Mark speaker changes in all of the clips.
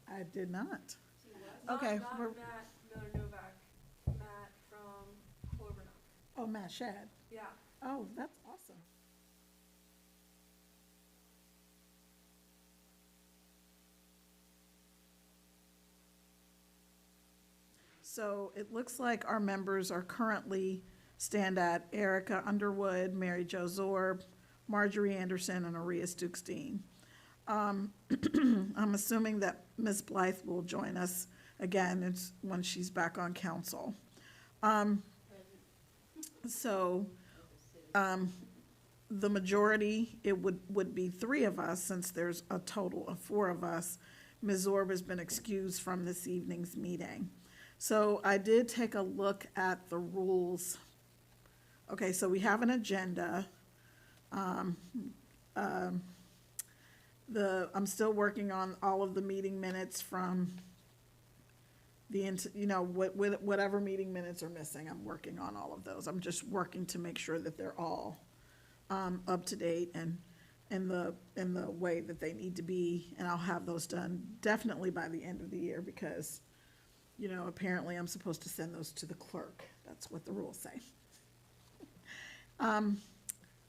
Speaker 1: I did not.
Speaker 2: She was.
Speaker 1: Okay,
Speaker 2: Not
Speaker 1: we're-
Speaker 2: Matt Miller-Novak, Matt from Clovernook.
Speaker 1: Oh, Matt Shad.
Speaker 2: Yeah.
Speaker 1: Oh, that's awesome. So it looks like our members are currently stand at Erica Underwood, Mary Jo Zorb, Marjorie Anderson, and Aria Stukestein. I'm assuming that Ms. Blythe will join us again. It's when she's back on council. So, the majority, it would be 3 of us, since there's a total of 4 of us. Ms. Zorb has been excused from this evening's meeting. So I did take a look at the rules. Okay, so we have an agenda. I'm still working on all of the meeting minutes from whatever meeting minutes are missing, I'm working on all of those. I'm just working to make sure that they're all up to date and in the way that they need to be, and I'll have those done definitely by the end of the year, because apparently I'm supposed to send those to the clerk. That's what the rules say.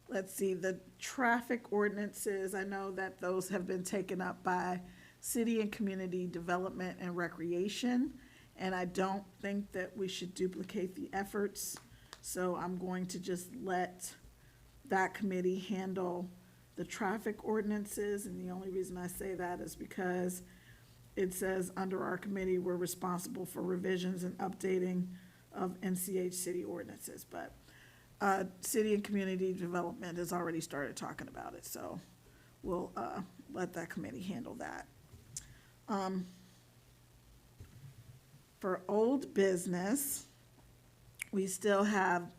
Speaker 1: Let's see, the traffic ordinances, I know that those have been taken up by City and Community Development and Recreation, and I don't think that we should duplicate the efforts, so I'm going to just let that committee handle the traffic ordinances, and the only reason I say that is because it says under our committee, we're responsible for revisions and updating of NCH city ordinances, but City and Community Development has already started talking about it, so we'll let that committee handle that. For old business, we still have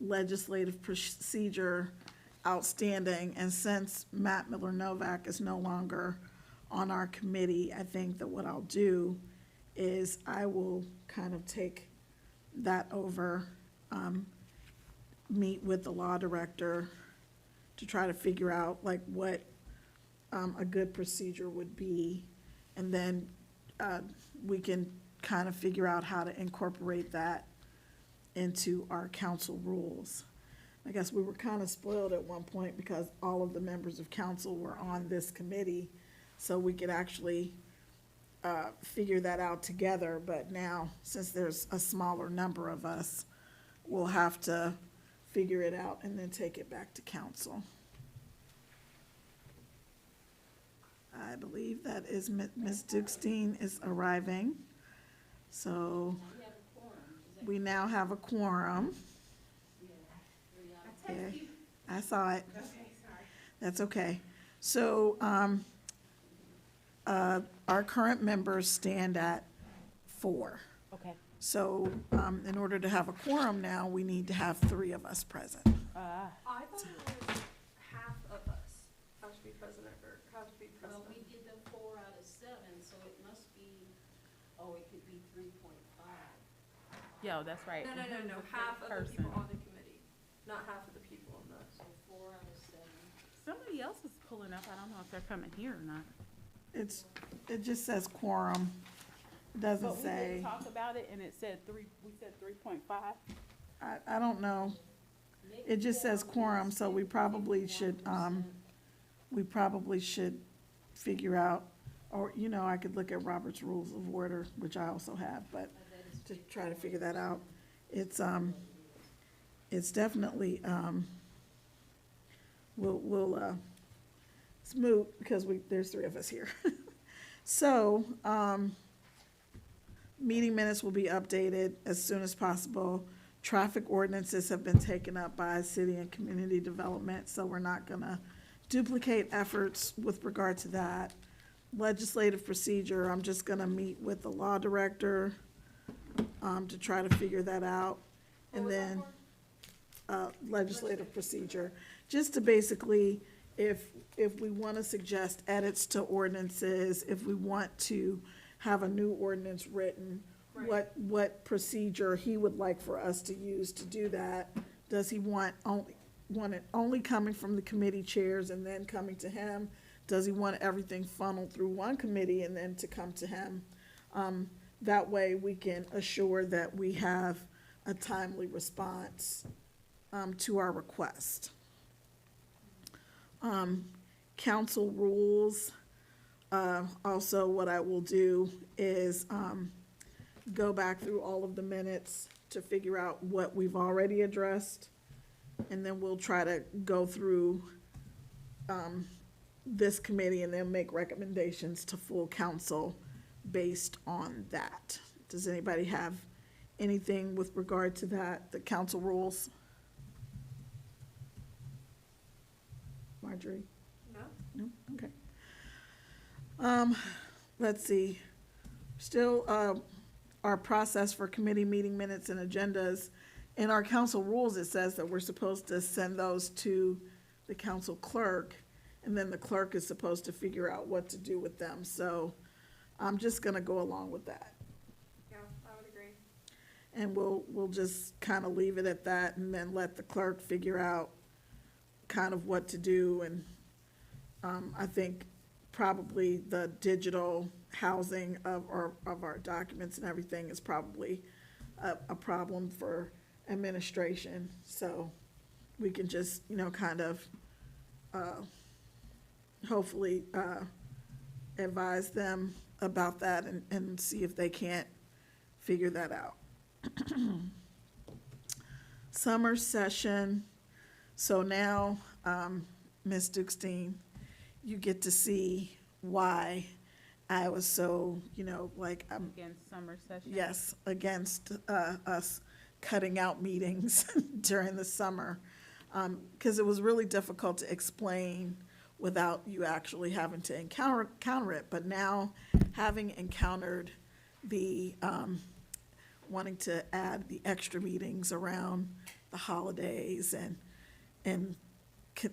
Speaker 1: legislative procedure outstanding, and since Matt Miller-Novak is no longer on our committee, I think that what I'll do is I will kind of take that over, meet with the law director to try to figure out like what a good procedure would be, and then we can kind of figure out how to incorporate that into our council rules. I guess we were kind of spoiled at one point because all of the members of council were on this committee, so we could actually figure that out together, but now, since there's a smaller number of us, we'll have to figure it out and then take it back to council. I believe that is Ms. Dukestein is arriving, so we now have a quorum. Okay, I saw it. That's okay. So, our current members stand at 4.
Speaker 3: Okay.
Speaker 1: So, in order to have a quorum now, we need to have 3 of us present.
Speaker 2: I thought it was half of us have to be president, or have to be
Speaker 4: Well,
Speaker 2: president.
Speaker 4: we did the 4 out of 7, so it must be, it could be 3.5.
Speaker 3: Yeah, that's right.
Speaker 2: No, half of the people on the committee, not half of the people on the.
Speaker 4: So 4 out of 7.
Speaker 3: Somebody else is pulling up. I don't know if they're coming here or not.
Speaker 1: It just says quorum. It doesn't
Speaker 3: But we
Speaker 1: say,
Speaker 3: did talk about it, and it said we said 3.5.
Speaker 1: I don't know. It just says quorum, so we probably should figure out, or, I could look at Robert's Rules of Order, which I also have, but to try to figure that out. It's definitely, it's moot because there's 3 of us here. So, meeting minutes will be updated as soon as possible. Traffic ordinances have been taken up by City and Community Development, so we're not gonna duplicate efforts with regard to that. Legislative procedure, I'm just gonna meet with the law director, to try to figure that out. And then, legislative procedure, just to basically, if we wanna suggest edits to ordinances, if we want to have a new ordinance written,
Speaker 2: Right.
Speaker 1: what procedure he would like for us to use to do that. Does he want it only coming from the committee chairs and then coming to him? does he want everything funneled through one committee and then to come to him? That way we can assure that we have a timely response to our request. Council rules, also what I will do is go back through all of the minutes to figure out what we've already addressed, and then we'll try to go through this committee and then make recommendations to full council based on that. Does anybody have anything with regard to that, the council rules? Marjorie?
Speaker 2: No?
Speaker 1: No? Okay. Let's see. Still, our process for committee meeting minutes and agendas. In our council rules, it says that we're supposed to send those to the council clerk, and then the clerk is supposed to figure out what to do with them. So I'm just gonna go along with that.
Speaker 2: Yeah, I would agree.
Speaker 1: And we'll just kind of leave it at that and then let the clerk figure out kind of what to do. And I think probably the digital housing of our documents and everything is probably a problem for administration. So we can just, kind of hopefully advise them about that and see if they can't figure that out. Summer session. So now, Ms. Dukestein, you get to see why I was so, I'm,
Speaker 3: Against summer session.
Speaker 1: yes, against us cutting out meetings during the summer. Because it was really difficult to explain without you actually having to encounter it. But now, having encountered the wanting to add the extra meetings around the holidays and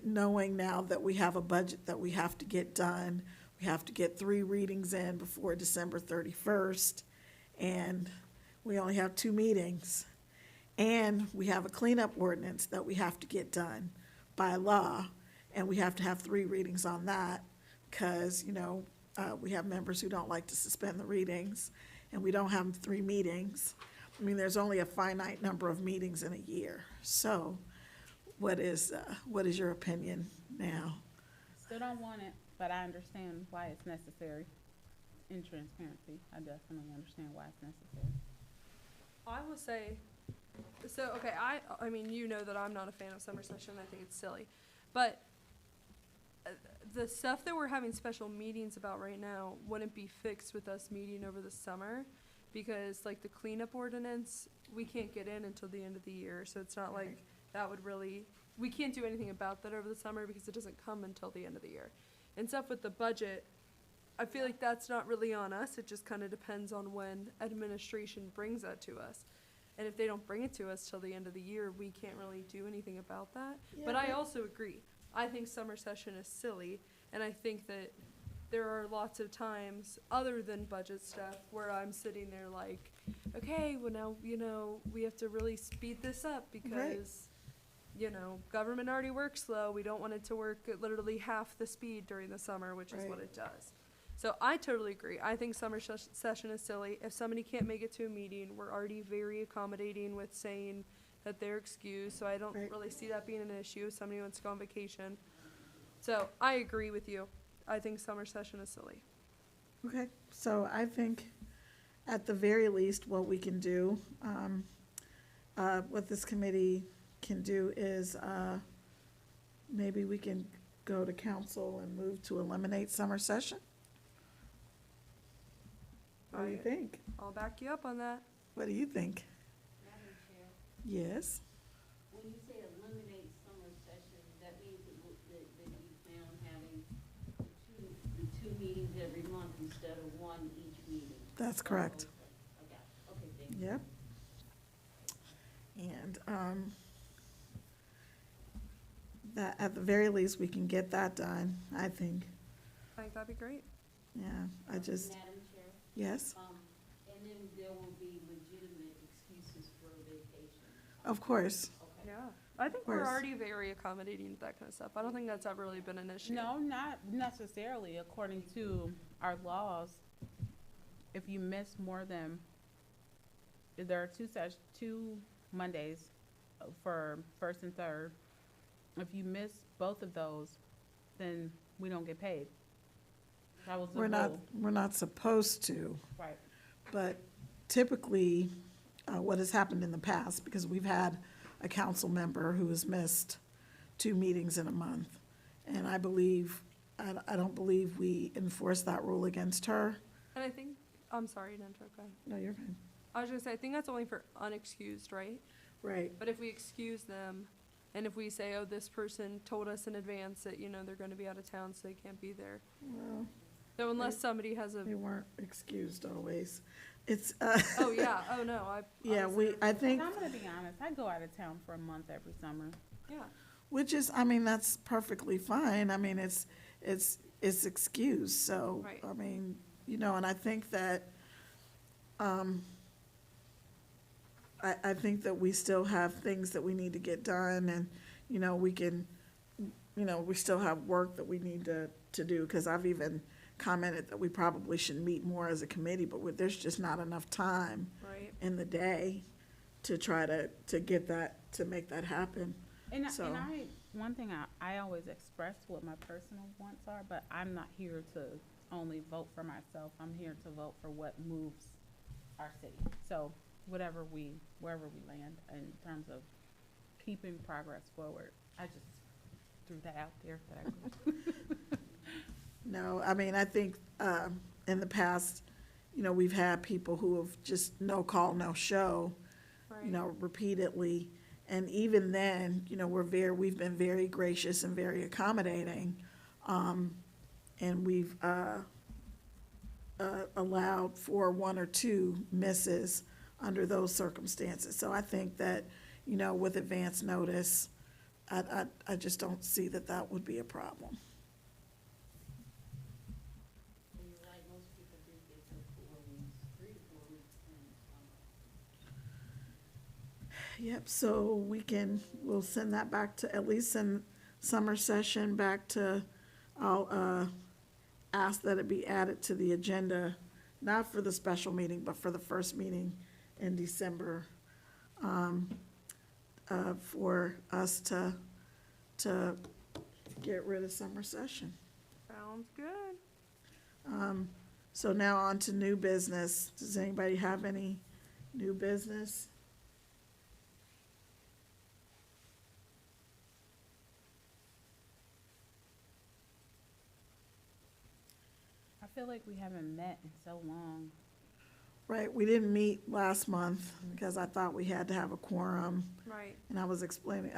Speaker 1: knowing now that we have a budget that we have to get done, we have to get 3 readings in before December 31st, and we only have 2 meetings. And we have a cleanup ordinance that we have to get done by law, and we have to have 3 readings on that because, we have members who don't like to suspend the readings, and we don't have 3 meetings. I mean, there's only a finite number of meetings in a year. So what is your opinion now?
Speaker 3: Still don't want it, but I understand why it's necessary. In transparency, I definitely understand why it's necessary.
Speaker 2: I will say, so, okay, I mean, you know that I'm not a fan of summer session. I think it's silly. But the stuff that we're having special meetings about right now wouldn't be fixed with us meeting over the summer, because like the cleanup ordinance, we can't get in until the end of the year. So it's not like that would really, we can't do anything about that over the summer because it doesn't come until the end of the year. And stuff with the budget, I feel like that's not really on us. It just kind of depends on when administration brings that to us. And if they don't bring it to us till the end of the year, we can't really do anything about that. But I also agree. I think summer session is silly, and I think that there are lots of times, other than budget stuff, where I'm sitting there like, okay, well now, we have to really speed this up because, government already works slow. We don't want it to work at literally half the speed during the summer, which is what it does. So I totally agree. I think summer session is silly. If somebody can't make it to a meeting, we're already very accommodating with saying that they're excused. So I don't really see that being an issue if somebody wants to go on vacation. So I agree with you. I think summer session is silly.
Speaker 1: Okay, so I think at the very least, what we can do, what this committee can do is maybe we can go to council and move to eliminate summer session. What do you think?
Speaker 2: I'll back you up on that.
Speaker 1: What do you think?
Speaker 4: Madam Chair,
Speaker 1: Yes?
Speaker 4: when you say eliminate summer session, that means that you plan on having the two meetings every month instead of one each meeting.
Speaker 1: That's correct.
Speaker 4: Okay, thank you.
Speaker 1: Yep. And that, at the very least, we can get that done, I think.
Speaker 2: I think that'd be great.
Speaker 1: Yeah, I just,
Speaker 4: Madam Chair,
Speaker 1: yes,
Speaker 4: and then there will be legitimate excuses for vacation.
Speaker 1: of course.
Speaker 4: Okay.
Speaker 2: Yeah. I think we're
Speaker 1: course.
Speaker 2: already very accommodating to that kind of stuff. I don't think that's ever really been an issue.
Speaker 3: No, not necessarily. According to our laws, if you miss more than, there are two Mondays for first and third. If you miss both of those, then we don't get paid. That was the rule.
Speaker 1: We're not supposed to,
Speaker 3: Right.
Speaker 1: but typically, what has happened in the past, because we've had a council member who has missed 2 meetings in a month, and I don't believe we enforce that rule against her.
Speaker 2: And I think, I'm sorry to interrupt, go ahead.
Speaker 1: No, you're fine.
Speaker 2: I was gonna say, I think that's only for unexcused, right?
Speaker 1: Right,
Speaker 2: But if we excuse them, and if we say, oh, this person told us in advance that, they're gonna be out of town, so they can't be there.
Speaker 1: well,
Speaker 2: So unless somebody has a,
Speaker 1: they weren't excused always. It's,
Speaker 2: oh, yeah, oh, no,
Speaker 1: yeah,
Speaker 2: honestly,
Speaker 1: I think,
Speaker 3: And I'm gonna be honest, I go out of town for a month every summer.
Speaker 2: yeah.
Speaker 1: which is, I mean, that's perfectly fine. I mean, it's excused, so,
Speaker 2: Right.
Speaker 1: I mean, and I think that, I think that we still have things that we need to get done, and, we can, we still have work that we need to do, because I've even commented that we probably should meet more as a committee, but there's just not enough time
Speaker 2: Right.
Speaker 1: in the day to try to get that, to make that happen.
Speaker 3: And
Speaker 1: So-
Speaker 3: one thing I always express what my personal wants are, but I'm not here to only vote for myself. I'm here to vote for what moves our city. So wherever we land in terms of keeping progress forward, I just threw that out there.
Speaker 1: No, I mean, I think, in the past, we've had people who have just no call, no show,
Speaker 2: Right.
Speaker 1: repeatedly. And even then, we've been very gracious and very accommodating. And we've, allowed for 1 or 2 misses under those circumstances. So I think that, with advance notice, I just don't see that would be a problem.
Speaker 4: And you're right, most people do get the 4 weeks, 3 to 4 weeks in summer.
Speaker 1: Yep, so we'll send that back to, at least in summer session, back to, I'll ask that it be added to the agenda, not for the special meeting, but for the first meeting in December, for us to get rid of summer session.
Speaker 2: Sounds good.
Speaker 1: So now on to new business. Does anybody have any new business?
Speaker 3: I feel like we haven't met in so long.
Speaker 1: Right, we didn't meet last month because I thought we had to have a quorum.
Speaker 2: Right.
Speaker 1: And I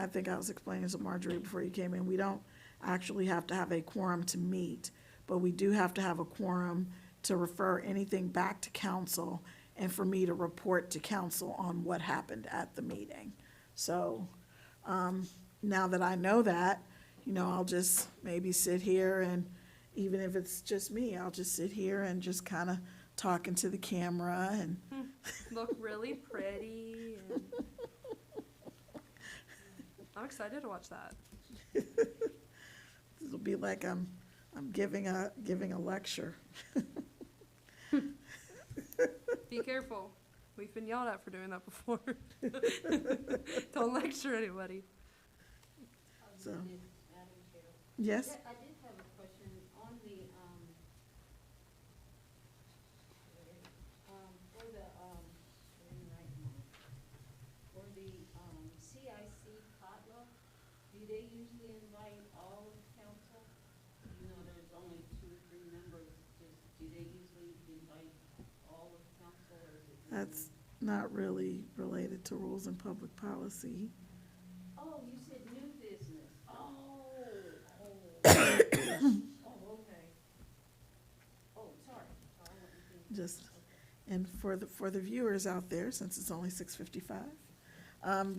Speaker 1: think I was explaining to Marjorie before you came in, we don't actually have to have a quorum to meet, but we do have to have a quorum to refer anything back to council and for me to report to council on what happened at the meeting. So, now that I know that, I'll just maybe sit here, and even if it's just me, I'll just sit here and just kind of talking to the camera and
Speaker 2: Look really pretty. And I'm excited to watch that.
Speaker 1: it'll be like I'm giving a lecture.
Speaker 2: Be careful. We've been yelled at for doing that before. Don't lecture anybody.
Speaker 1: So-
Speaker 4: Madam Chair.
Speaker 1: Yes?
Speaker 4: Yeah, I did have a question on the, for the, for the, CIC potluck, do they usually invite all of council? There's only 2 or 3 members, do they usually invite all of council, or is it?
Speaker 1: That's not really related to rules and public policy.
Speaker 4: Oh, you said new business. Oh, okay. Oh, sorry. I wasn't thinking.
Speaker 1: Just, and for the viewers out there, since it's only 6:55,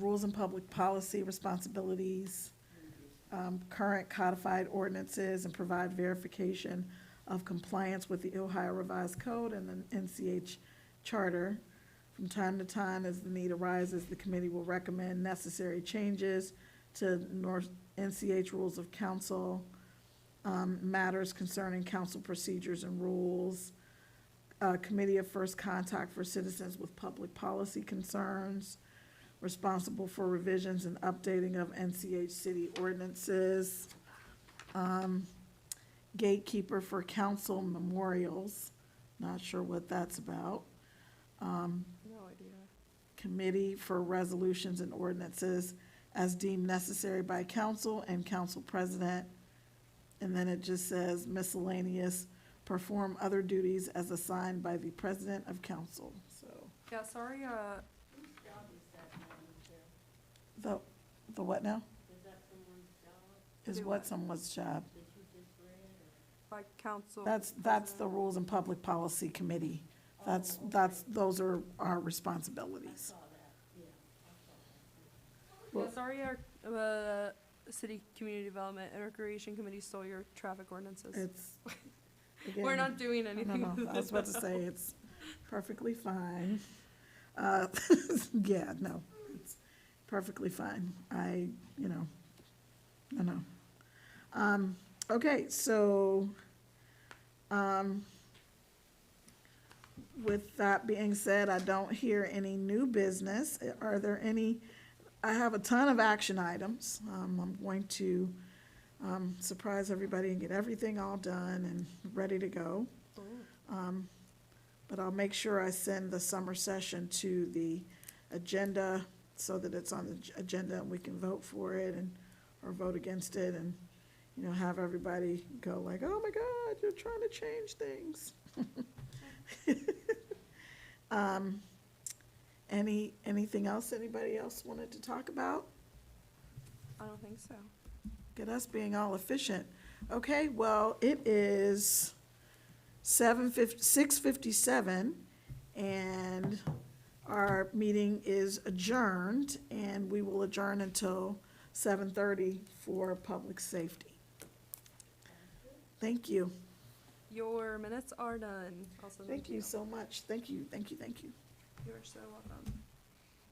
Speaker 1: rules and public policy responsibilities, current codified ordinances, and provide verification of compliance with the Ohio Revised Code and the NCH Charter. From time to time, as the need arises, the committee will recommend necessary changes to North NCH Rules of Council, matters concerning council procedures and rules, Committee of First Contact for Citizens with Public Policy Concerns, responsible for revisions and updating of NCH city ordinances, gatekeeper for council memorials, not sure what that's about,
Speaker 2: No idea.
Speaker 1: committee for resolutions and ordinances as deemed necessary by council and council president. And then it just says miscellaneous, perform other duties as assigned by the president of council, so.
Speaker 2: Yeah, sorry,
Speaker 4: Whose job is that, Madam Chair?
Speaker 1: The what now?
Speaker 4: Is that someone's job
Speaker 1: Is
Speaker 2: Do
Speaker 1: what
Speaker 2: what?
Speaker 1: someone's job?
Speaker 4: that you just read, or?
Speaker 2: by council.
Speaker 1: That's the
Speaker 2: president.
Speaker 1: Rules and Public Policy Committee. That's,
Speaker 4: Oh, okay.
Speaker 1: those are our
Speaker 4: I
Speaker 1: responsibilities.
Speaker 4: saw that, yeah, I saw that.
Speaker 2: Yeah, sorry, our, city community development and recreation committee stole your traffic ordinances.
Speaker 1: It's,
Speaker 2: We're
Speaker 1: again,
Speaker 2: not doing anything.
Speaker 1: no, I was about to say, it's perfectly fine. Yeah, no, it's perfectly fine. Okay, so, with that being said, I don't hear any new business. Are there any, I have a ton of action items. I'm going to, surprise everybody and get everything all done and ready to go. But I'll make sure I send the summer session to the agenda so that it's on the agenda and we can vote for it and, or vote against it and, have everybody go like, oh my God, you're trying to change things. Anything else anybody else wanted to talk about?
Speaker 2: I don't think so.
Speaker 1: Get us being all efficient. Okay, well, it is 6:57, and our meeting is adjourned, and we will adjourn until 7:30 for public safety. Thank you.
Speaker 2: Your minutes are done. I'll send them
Speaker 1: Thank
Speaker 2: to
Speaker 1: you so much. Thank you, thank you, thank you.
Speaker 2: You are so welcome.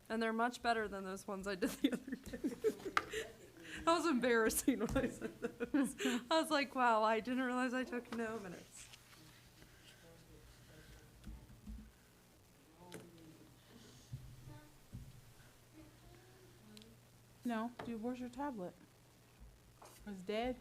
Speaker 2: And they're much better than those ones I did the other day. That was embarrassing when I said those. I was like, wow, I didn't realize I took no minutes.
Speaker 3: No, dude, where's your tablet? It's dead?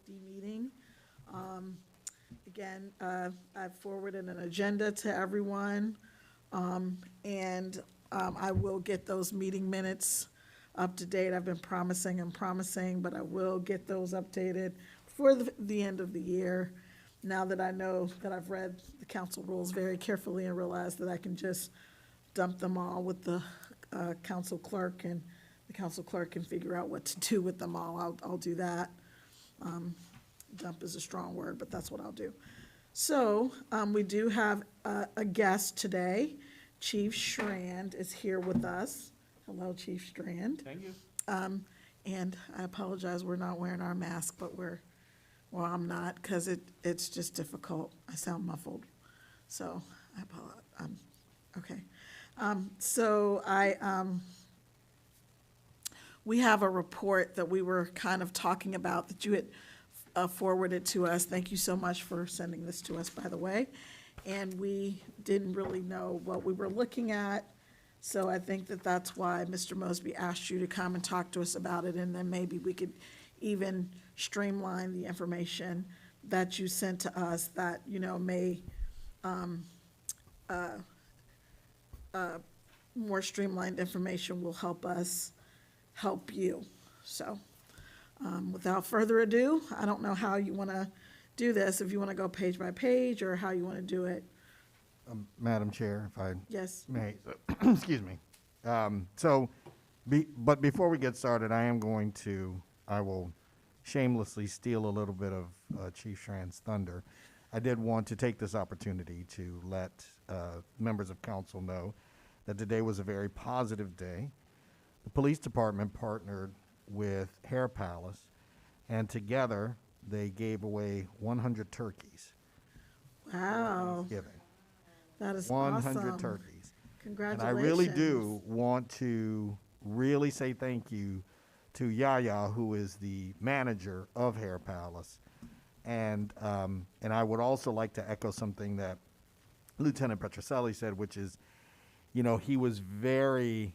Speaker 1: safety meeting. Again, I've forwarded an agenda to everyone, and I will get those meeting minutes up to date. I've been promising and promising, but I will get those updated for the end of the year. Now that I know that I've read the council rules very carefully and realize that I can just dump them all with the council clerk, and the council clerk can figure out what to do with them all, I'll do that. Dump is a strong word, but that's what I'll do. So, we do have a guest today. Chief Strand is here with us. Hello, Chief Strand.
Speaker 5: Thank you.
Speaker 1: And I apologize, we're not wearing our mask, but well, I'm not, because it's just difficult. I sound muffled. So, I apologize. Okay. We have a report that we were kind of talking about that you had forwarded to us. Thank you so much for sending this to us, by the way. And we didn't really know what we were looking at. So I think that that's why Mr. Mosby asked you to come and talk to us about it. And then maybe we could even streamline the information that you sent to us that, may more streamlined information will help us help you. So without further ado, I don't know how you want to do this, if you want to go page by page or how you want to do it.
Speaker 5: Madam Chair, if I
Speaker 1: Yes.
Speaker 5: may, excuse me. But before we get started, I will shamelessly steal a little bit of Chief Strand's thunder. I did want to take this opportunity to let members of council know that today was a very positive day. The police department partnered with Hair Palace, and together they gave away 100 turkeys.
Speaker 1: Wow,
Speaker 5: Thanksgiving.
Speaker 1: that is
Speaker 5: 100
Speaker 1: awesome.
Speaker 5: turkeys. And
Speaker 1: Congratulations.
Speaker 5: I really do want to really say thank you to Yaya, who is the manager of Hair Palace. And I would also like to echo something that Lieutenant Petroselli said, which is, he was very,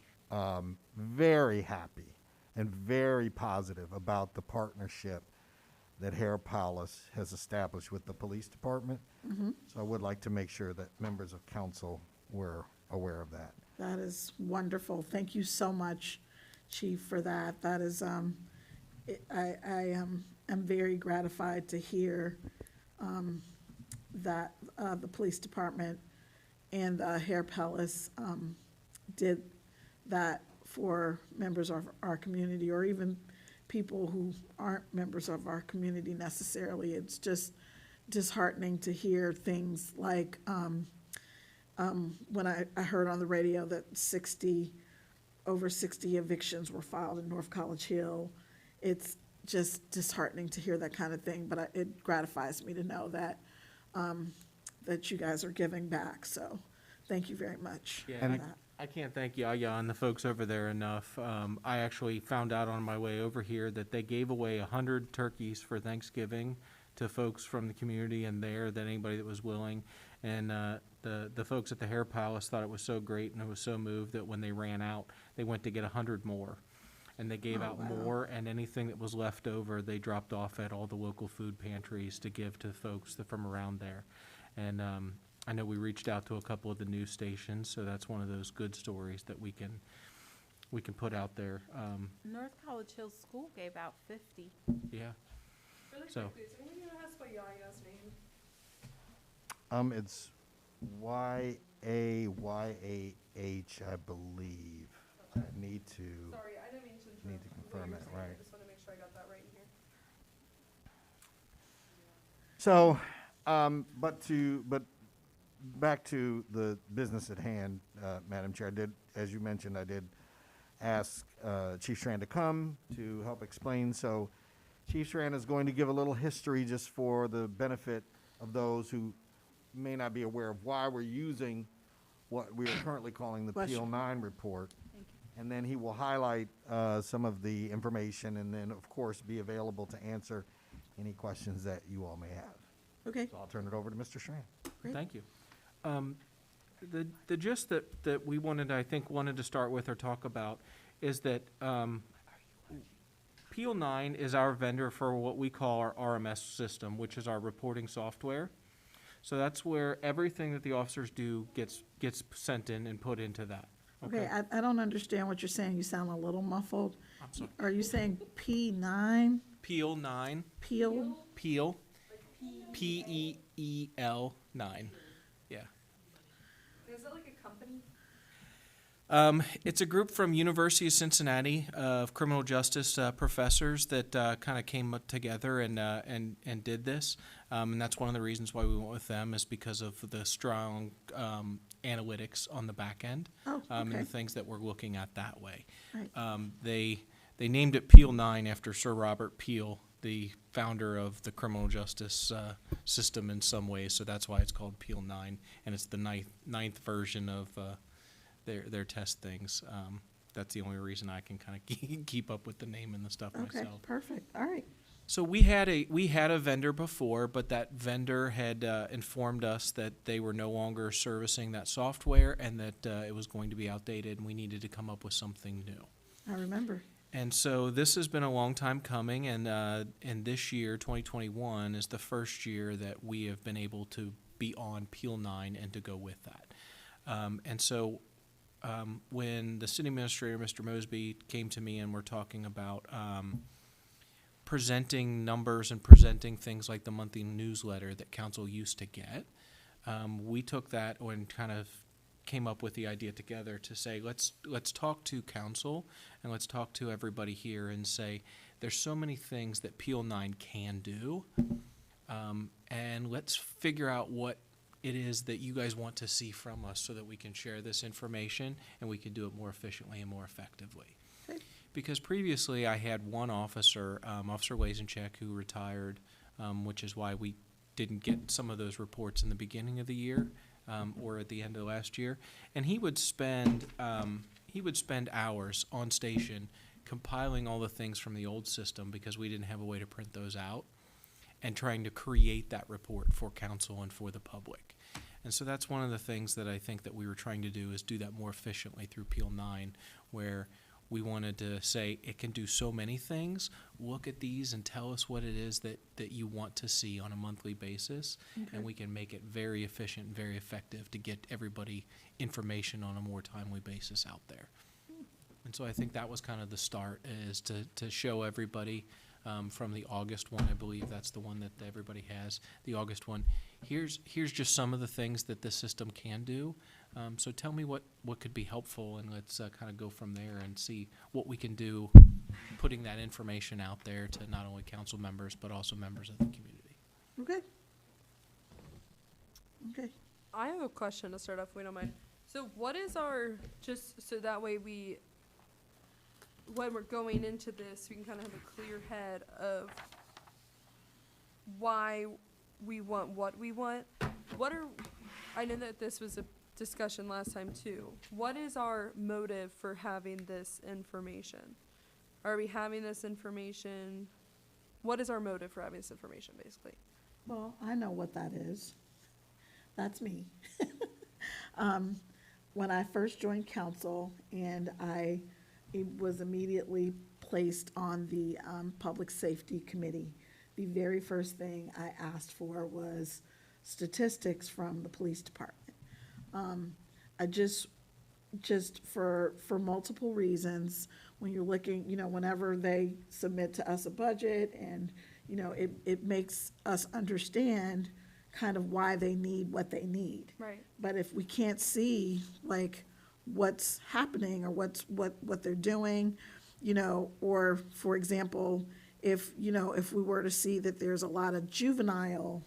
Speaker 5: very happy and very positive about the partnership that Hair Palace has established with the police department. So I would like to make sure that members of council were aware of that.
Speaker 1: That is wonderful. Thank you so much, Chief, for that. That is, I'm very gratified to hear that the police department and Hair Palace did that for members of our community, or even people who aren't members of our community necessarily. It's just disheartening to hear things like when I heard on the radio that over 60 evictions were filed in North College Hill. It's just disheartening to hear that kind of thing, but it gratifies me to know that that you guys are giving back. So thank you very much
Speaker 6: Yeah,
Speaker 1: for
Speaker 6: and
Speaker 1: that.
Speaker 6: I can't thank Yaya and the folks over there enough. I actually found out on my way over here that they gave away 100 turkeys for Thanksgiving to folks from the community and that anybody that was willing. And the folks at the Hair Palace thought it was so great and it was so moved that when they ran out, they went to get 100 more. And they gave out
Speaker 1: wow.
Speaker 6: more, and anything that was left over, they dropped off at all the local food pantries to give to folks from around there. And I know we reached out to a couple of the news stations, so that's one of those good stories that we can put out there.
Speaker 3: North College Hills School gave out 50.
Speaker 6: Yeah.
Speaker 2: Really
Speaker 6: So-
Speaker 2: quickly, is anyone gonna ask what Yaya's name?
Speaker 5: It's YAYAH, I believe. I need to.
Speaker 2: Sorry, I didn't mean to interrupt.
Speaker 5: Need to
Speaker 2: what
Speaker 5: confirm
Speaker 2: you were
Speaker 5: it,
Speaker 2: saying. I
Speaker 5: right.
Speaker 2: just wanna make sure I got that right in here.
Speaker 5: So, but back to the business at hand, Madam Chair. As you mentioned, I did ask Chief Strand to come to help explain. So Chief Strand is going to give a little history just for the benefit of those who may not be aware of why we're using what we are currently calling the
Speaker 1: Bless you.
Speaker 5: PL9 report.
Speaker 3: Thank you.
Speaker 5: And then he will highlight some of the information and then, of course, be available to answer any questions that you all may have.
Speaker 1: Okay,
Speaker 5: So I'll turn it over to Mr. Strand.
Speaker 1: great.
Speaker 6: Thank you. The gist that we wanted to start with or talk about is that Peel 9 is our vendor for what we call our RMS system, which is our reporting software. So that's where everything that the officers do gets sent in and put into that.
Speaker 1: Okay, I don't understand what you're saying. You sound a little muffled.
Speaker 6: I'm sorry.
Speaker 1: Are you saying P9?
Speaker 6: Peel 9.
Speaker 1: Peel?
Speaker 6: Peel. P-E-E-L 9. Yeah.
Speaker 2: Is it like a company?
Speaker 6: It's a group from University of Cincinnati of criminal justice professors that kind of came together and did this, and that's one of the reasons why we went with them is because of the strong analytics on the back end,
Speaker 1: Oh,
Speaker 6: and
Speaker 1: okay.
Speaker 6: the things that we're looking at that way.
Speaker 1: Right.
Speaker 6: They named it Peel 9 after Sir Robert Peel, the founder of the criminal justice system in some ways, so that's why it's called Peel 9, and it's the ninth version of their test things. That's the only reason I can kind of keep up with the name and the stuff
Speaker 1: Okay,
Speaker 6: myself.
Speaker 1: perfect. All right.
Speaker 6: So we had a vendor before, but that vendor had informed us that they were no longer servicing that software and that it was going to be outdated and we needed to come up with something new.
Speaker 1: I remember.
Speaker 6: And so this has been a long time coming, and this year, 2021, is the first year that we have been able to be on Peel 9 and to go with that. And so when the city administrator, Mr. Mosby, came to me and we're talking about presenting numbers and presenting things like the monthly newsletter that council used to get, we took that and kind of came up with the idea together to say, let's talk to council and let's talk to everybody here and say, there's so many things that Peel 9 can do, and let's figure out what it is that you guys want to see from us so that we can share this information and we can do it more efficiently and more effectively.
Speaker 1: Okay.
Speaker 6: Because previously I had one officer, Officer Lazencheck, who retired, which is why we didn't get some of those reports in the beginning of the year or at the end of last year. And he would spend hours on station compiling all the things from the old system because we didn't have a way to print those out, and trying to create that report for council and for the public. And so that's one of the things that I think that we were trying to do, is do that more efficiently through Peel 9, where we wanted to say it can do so many things. Look at these and tell us what it is that you want to see on a monthly basis, and we can make it very efficient and very effective to get everybody information on a more timely basis out there. And so I think that was kind of the start, is to show everybody from the August one, I believe that's the one that everybody has, the August one. Here's just some of the things that this system can do. So tell me what could be helpful, and let's kind of go from there and see what we can do, putting that information out there to not only council members, but also members of the community.
Speaker 1: Okay. Okay.
Speaker 2: I have a question to start off, if we don't mind. So what is our, just so that way when we're going into this, we can kind of have a clear head of why we want what we want. I know that this was a discussion last time too. What is our motive for having this information? Are we having this information? What is our motive for having this information, basically?
Speaker 1: Well, I know what that is. That's me. When I first joined council and I was immediately placed on the Public Safety Committee, the very first thing I asked for was statistics from the police department. I just for multiple reasons, when you're looking, whenever they submit to us a budget, and, it makes us understand kind of why they need what they need.
Speaker 2: Right.
Speaker 1: But if we can't see, like, what's happening or what they're doing, or, for example, if we were to see that there's a lot of juvenile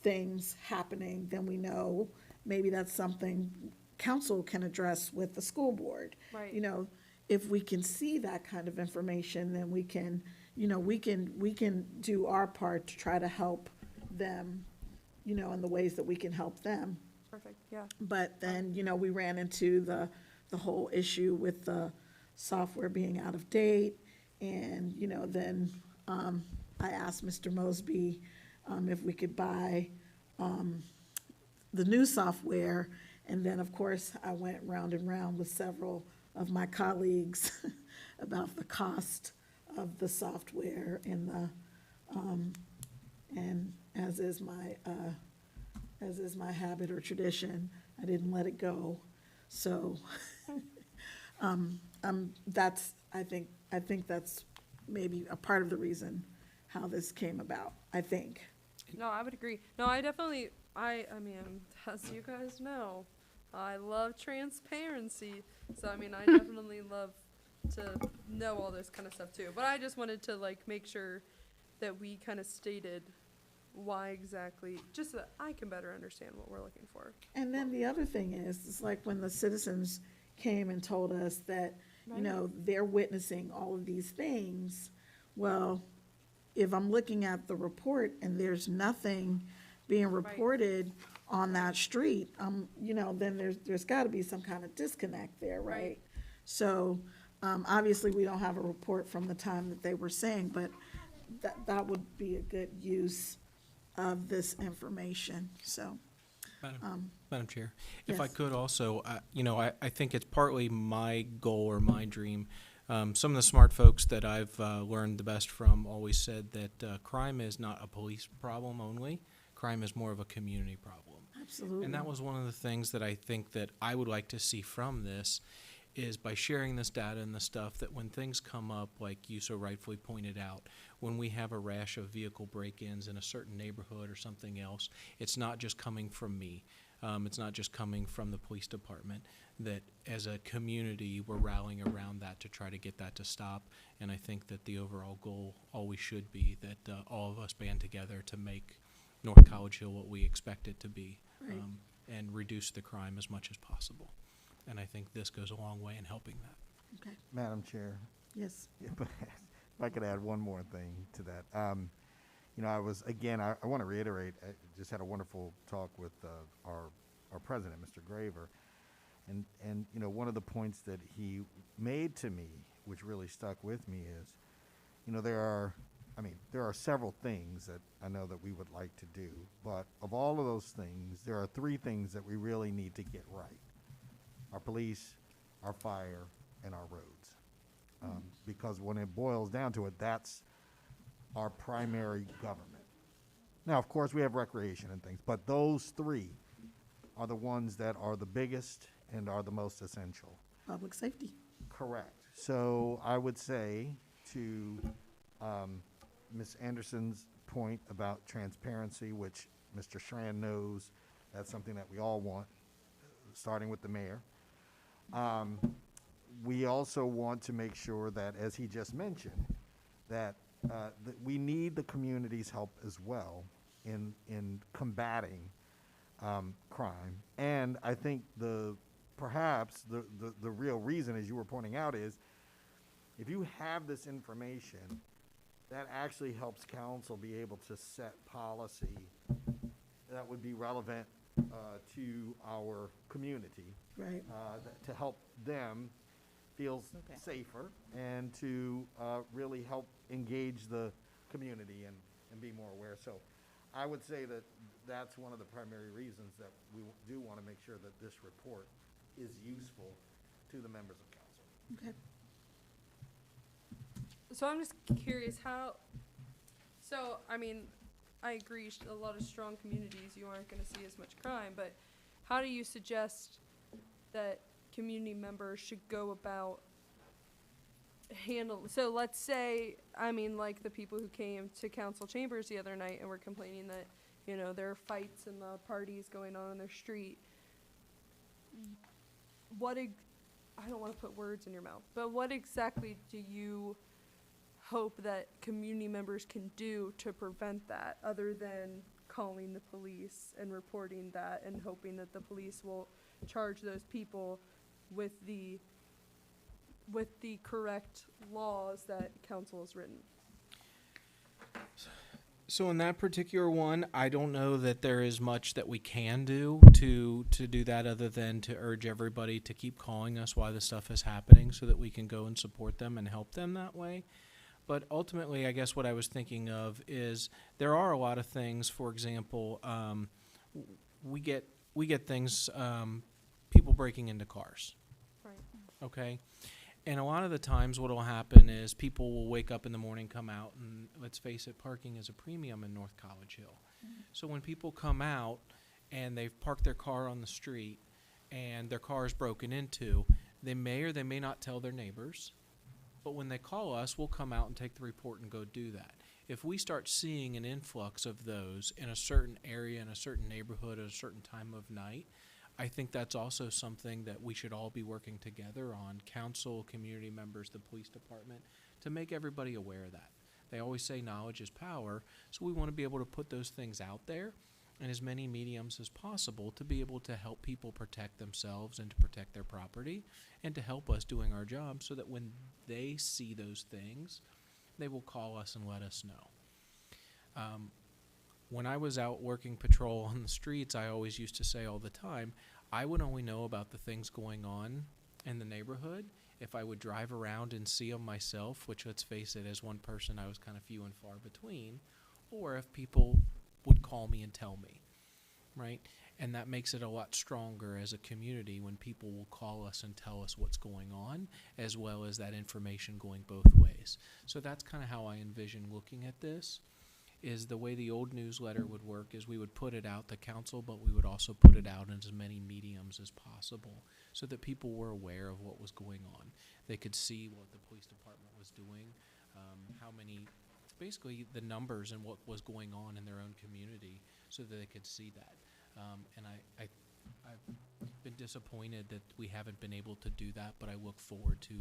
Speaker 1: things happening, then we know maybe that's something council can address with the school board.
Speaker 2: Right.
Speaker 1: If we can see that kind of information, then we can do our part to try to help them, in the ways that we can help them.
Speaker 2: Perfect, yeah.
Speaker 1: But then, we ran into the whole issue with the software being out of date. And, then I asked Mr. Mosby if we could buy the new software. And then, of course, I went round and round with several of my colleagues about the cost of the software and the, and as is my habit or tradition, I didn't let it go. So, I think that's maybe a part of the reason how this came about, I think.
Speaker 2: No, I would agree. No, I definitely, I mean, as you guys know, I love transparency. So, I mean, I definitely love to know all this kind of stuff too. But I just wanted to, like, make sure that we kind of stated why exactly, just so that I can better understand what we're looking for.
Speaker 1: And then the other thing is, it's like when the citizens came and told us that, you know, they're witnessing all of these things. Well, if I'm looking at the report and there's nothing being reported on that street, you know, then there's gotta be some kind of disconnect there, right?
Speaker 2: Right.
Speaker 1: So, obviously, we don't have a report from the time that they were saying, but that would be a good use of this information, so.
Speaker 6: Madam Chair, if I
Speaker 1: Yes.
Speaker 6: could also, I think it's partly my goal or my dream. Some of the smart folks that I've learned the best from always said that crime is not a police problem only. Crime is more of a community problem.
Speaker 1: Absolutely.
Speaker 6: And that was one of the things that I think that I would like to see from this is by sharing this data and the stuff that when things come up, like you so rightfully pointed out, when we have a rash of vehicle break-ins in a certain neighborhood or something else, it's not just coming from me. It's not just coming from the police department, that as a community, we're rallying around that to try to get that to stop. And I think that the overall goal always should be that all of us band together to make North College Hill what we expect it to be,
Speaker 1: Right.
Speaker 6: and reduce the crime as much as possible. And I think this goes a long way in helping that.
Speaker 1: Okay,
Speaker 5: Madam Chair,
Speaker 1: yes.
Speaker 5: if I could add one more thing to that. You know, I want to reiterate, I just had a wonderful talk with our president, Mr. Graver. And, you know, one of the points that he made to me, which really stuck with me is, you know, there are several things that I know that we would like to do, but of all of those things, there are three things that we really need to get right: our police, our fire, and our roads. Because when it boils down to it, that's our primary government. Now, of course, we have recreation and things, but those three are the ones that are the biggest and are the most essential.
Speaker 1: Public safety.
Speaker 5: Correct. So I would say to Ms. Anderson's point about transparency, which Mr. Schran knows that's something that we all want, starting with the mayor. We also want to make sure that, as he just mentioned, that we need the community's help as well in combating crime. And I think perhaps the real reason, as you were pointing out, is if you have this information, that actually helps council be able to set policy that would be relevant to our community,
Speaker 1: Right.
Speaker 5: to help them feel safer and to really help engage the community and be more aware. So I would say that that's one of the primary reasons that we do want to make sure that this report is useful to the members of council.
Speaker 1: Okay.
Speaker 2: So I'm just curious so, I mean, I agree, a lot of strong communities, you aren't gonna see as much crime, but how do you suggest that community members should go about so let's say, I mean, like the people who came to council chambers the other night and were complaining that, you know, there are fights and the parties going on their street. I don't wanna put words in your mouth, but what exactly do you hope that community members can do to prevent that, other than calling the police and reporting that and hoping that the police will charge those people with the correct laws that council has written?
Speaker 6: So in that particular one, I don't know that there is much that we can do to do that, other than to urge everybody to keep calling us while this stuff is happening so that we can go and support them and help them that way. But ultimately, I guess what I was thinking of is there are a lot of things. For example, we get things, people breaking into cars.
Speaker 2: Right.
Speaker 6: Okay, And a lot of the times what will happen is people will wake up in the morning, come out, and let's face it, parking is a premium in North College Hill. So when people come out and they've parked their car on the street and their car is broken into, they may or they may not tell their neighbors. But when they call us, we'll come out and take the report and go do that. If we start seeing an influx of those in a certain area, in a certain neighborhood, at a certain time of night, I think that's also something that we should all be working together on, council, community members, the police department, to make everybody aware of that. They always say knowledge is power, so we want to be able to put those things out there in as many mediums as possible to be able to help people protect themselves and to protect their property and to help us doing our job so that when they see those things, they will call us and let us know. When I was out working patrol on the streets, I always used to say all the time, I would only know about the things going on in the neighborhood if I would drive around and see them myself, which, let's face it, as one person, I was kind of few and far between, or if people would call me and tell me, right? And that makes it a lot stronger as a community when people will call us and tell us what's going on, as well as that information going both ways. So that's kind of how I envision looking at this, is the way the old newsletter would work is we would put it out to council, but we would also put it out in as many mediums as possible so that people were aware of what was going on. They could see what the police department was doing, how many, basically the numbers and what was going on in their own community so that they could see that. And I've been disappointed that we haven't been able to do that, but I look forward to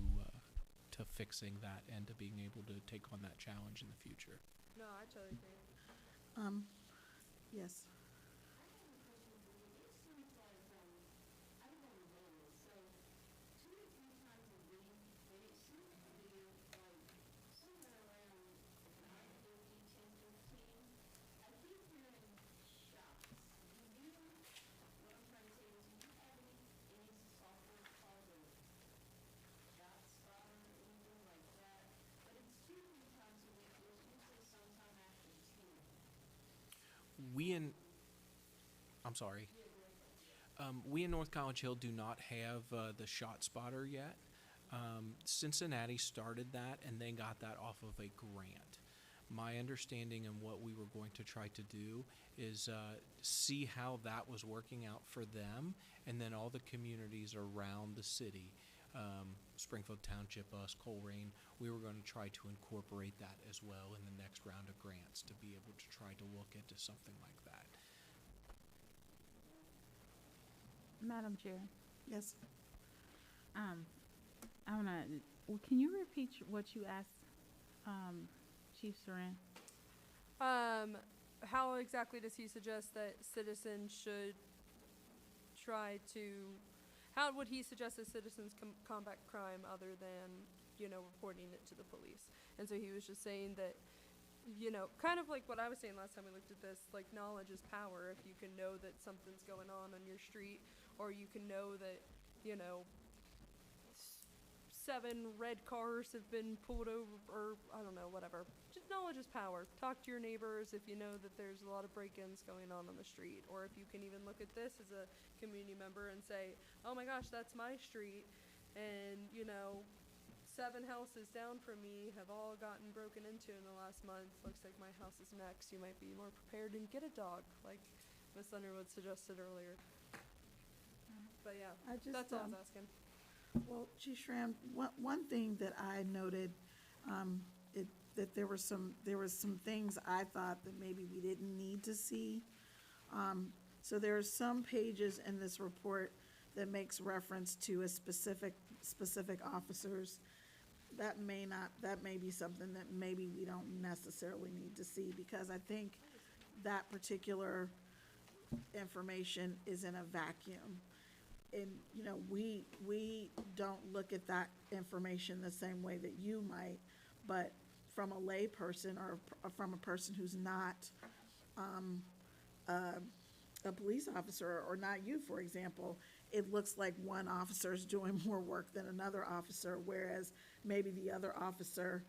Speaker 6: fixing that and to being able to take on that challenge in the future.
Speaker 2: No, I totally agree.
Speaker 1: Yes.
Speaker 6: We in North College Hill do not have the shot spotter yet. Cincinnati started that and they got that off of a grant. My understanding and what we were going to try to do is see how that was working out for them, and then all the communities around the city, Springfield Township, us, Coleraine, we were going to try to incorporate that as well in the next round of grants to be able to try to look into something like that.
Speaker 3: Madam Chair,
Speaker 1: Yes.
Speaker 3: can you repeat what you asked, Chief Saran?
Speaker 2: How exactly does he suggest that citizens should try to, how would he suggest that citizens combat crime other than, reporting it to the police? And so he was just saying that, kind of like what I was saying last time we looked at this, like knowledge is power. If you can know that something's going on your street, or you can know that, 7 red cars have been pulled over, or I don't know, whatever. Just knowledge is power. Talk to your neighbors if you know that there's a lot of break-ins going on the street, or if you can even look at this as a community member and say, oh my gosh, that's my street, and 7 houses down from me have all gotten broken into in the last month. Looks like my house is next. You might be more prepared and get a dog, like Miss Underwood suggested earlier. But yeah, that's all I was asking.
Speaker 1: Well, Chief Schramm, one thing that I noted, that there was some things I thought that maybe we didn't need to see. So there are some pages in this report that makes reference to a specific officers. That may be something that maybe we don't necessarily need to see, because I think that particular information is in a vacuum. And, we don't look at that information the same way that you might, but from a lay person or from a person who's not a police officer, or not you, for example, it looks like one officer is doing more work than another officer, whereas maybe the other officer,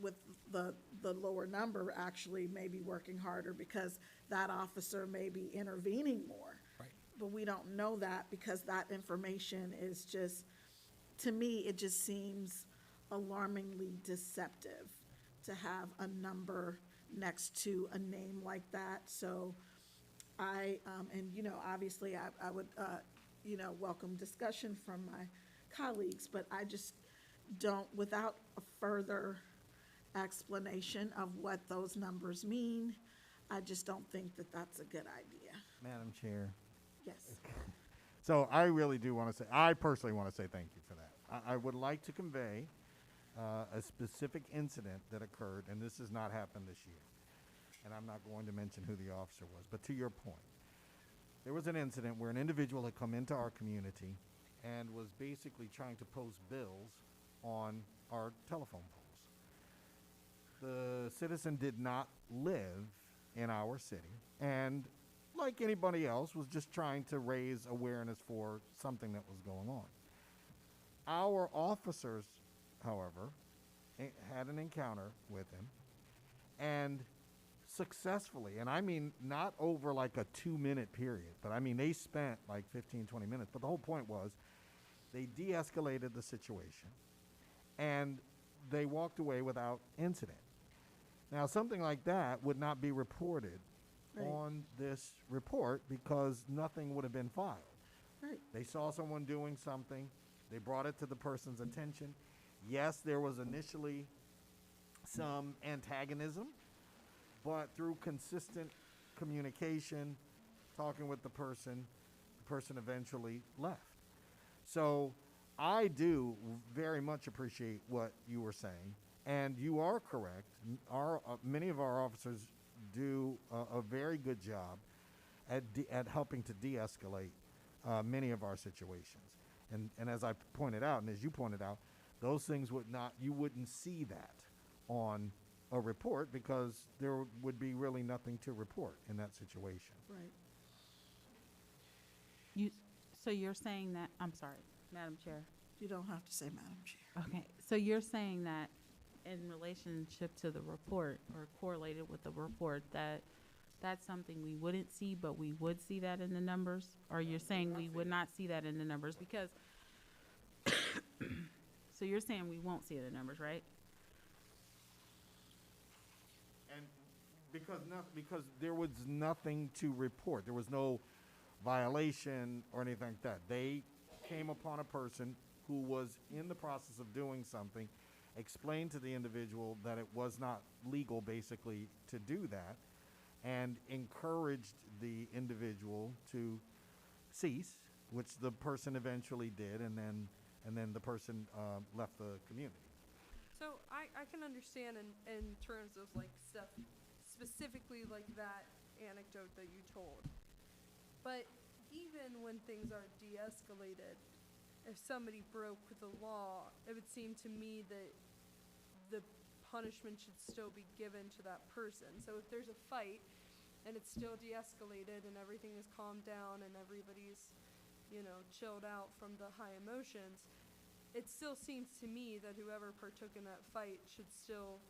Speaker 1: with the lower number actually may be working harder because that officer may be intervening more.
Speaker 6: Right.
Speaker 1: But we don't know that because that information is just to me, it just seems alarmingly deceptive to have a number next to a name like that. So and, obviously I would, welcome discussion from my colleagues, but I just don't, without a further explanation of what those numbers mean, I just don't think that that's a good idea.
Speaker 5: Madam Chair.
Speaker 1: Yes.
Speaker 5: So I really do want to say, I personally want to say thank you for that. I would like to convey a specific incident that occurred, and this has not happened this year. And I'm not going to mention who the officer was, but to your point, there was an incident where an individual had come into our community and was basically trying to post bills on our telephone poles. The citizen did not live in our city, and like anybody else, was just trying to raise awareness for something that was going on. Our officers, however, had an encounter with him, and successfully, and I mean not over like a 2-minute period, but I mean they spent like 15, 20 minutes, but the whole point was they de-escalated the situation, and they walked away without incident. Now, something like that would not be reported
Speaker 1: Right.
Speaker 5: on this report because nothing would have been filed.
Speaker 1: Right.
Speaker 5: They saw someone doing something, they brought it to the person's attention. Yes, there was initially some antagonism, but through consistent communication, talking with the person eventually left. So I do very much appreciate what you were saying, and you are correct. Many of our officers do a very good job at helping to de-escalate many of our situations. And as I pointed out, and as you pointed out, those things you wouldn't see that on a report because there would be really nothing to report in that situation.
Speaker 1: Right.
Speaker 3: So you're saying that, I'm sorry, Madam Chair.
Speaker 1: You don't have to say Madam Chair.
Speaker 3: Okay, so you're saying that in relationship to the report or correlated with the report, that's something we wouldn't see, but we would see that in the numbers? Or you're saying we would not see that in the numbers? Because, so you're saying we won't see it in the numbers, right?
Speaker 5: And because there was nothing to report. There was no violation or anything like that. They came upon a person who was in the process of doing something, explained to the individual that it was not legal basically to do that, and encouraged the individual to cease, which the person eventually did, and then the person left the community.
Speaker 2: So I can understand in terms of like stuff specifically like that anecdote that you told. But even when things are de-escalated, if somebody broke the law, it would seem to me that the punishment should still be given to that person. So if there's a fight and it's still de-escalated and everything is calmed down and everybody's, chilled out from the high emotions, it still seems to me that whoever partook in that fight should still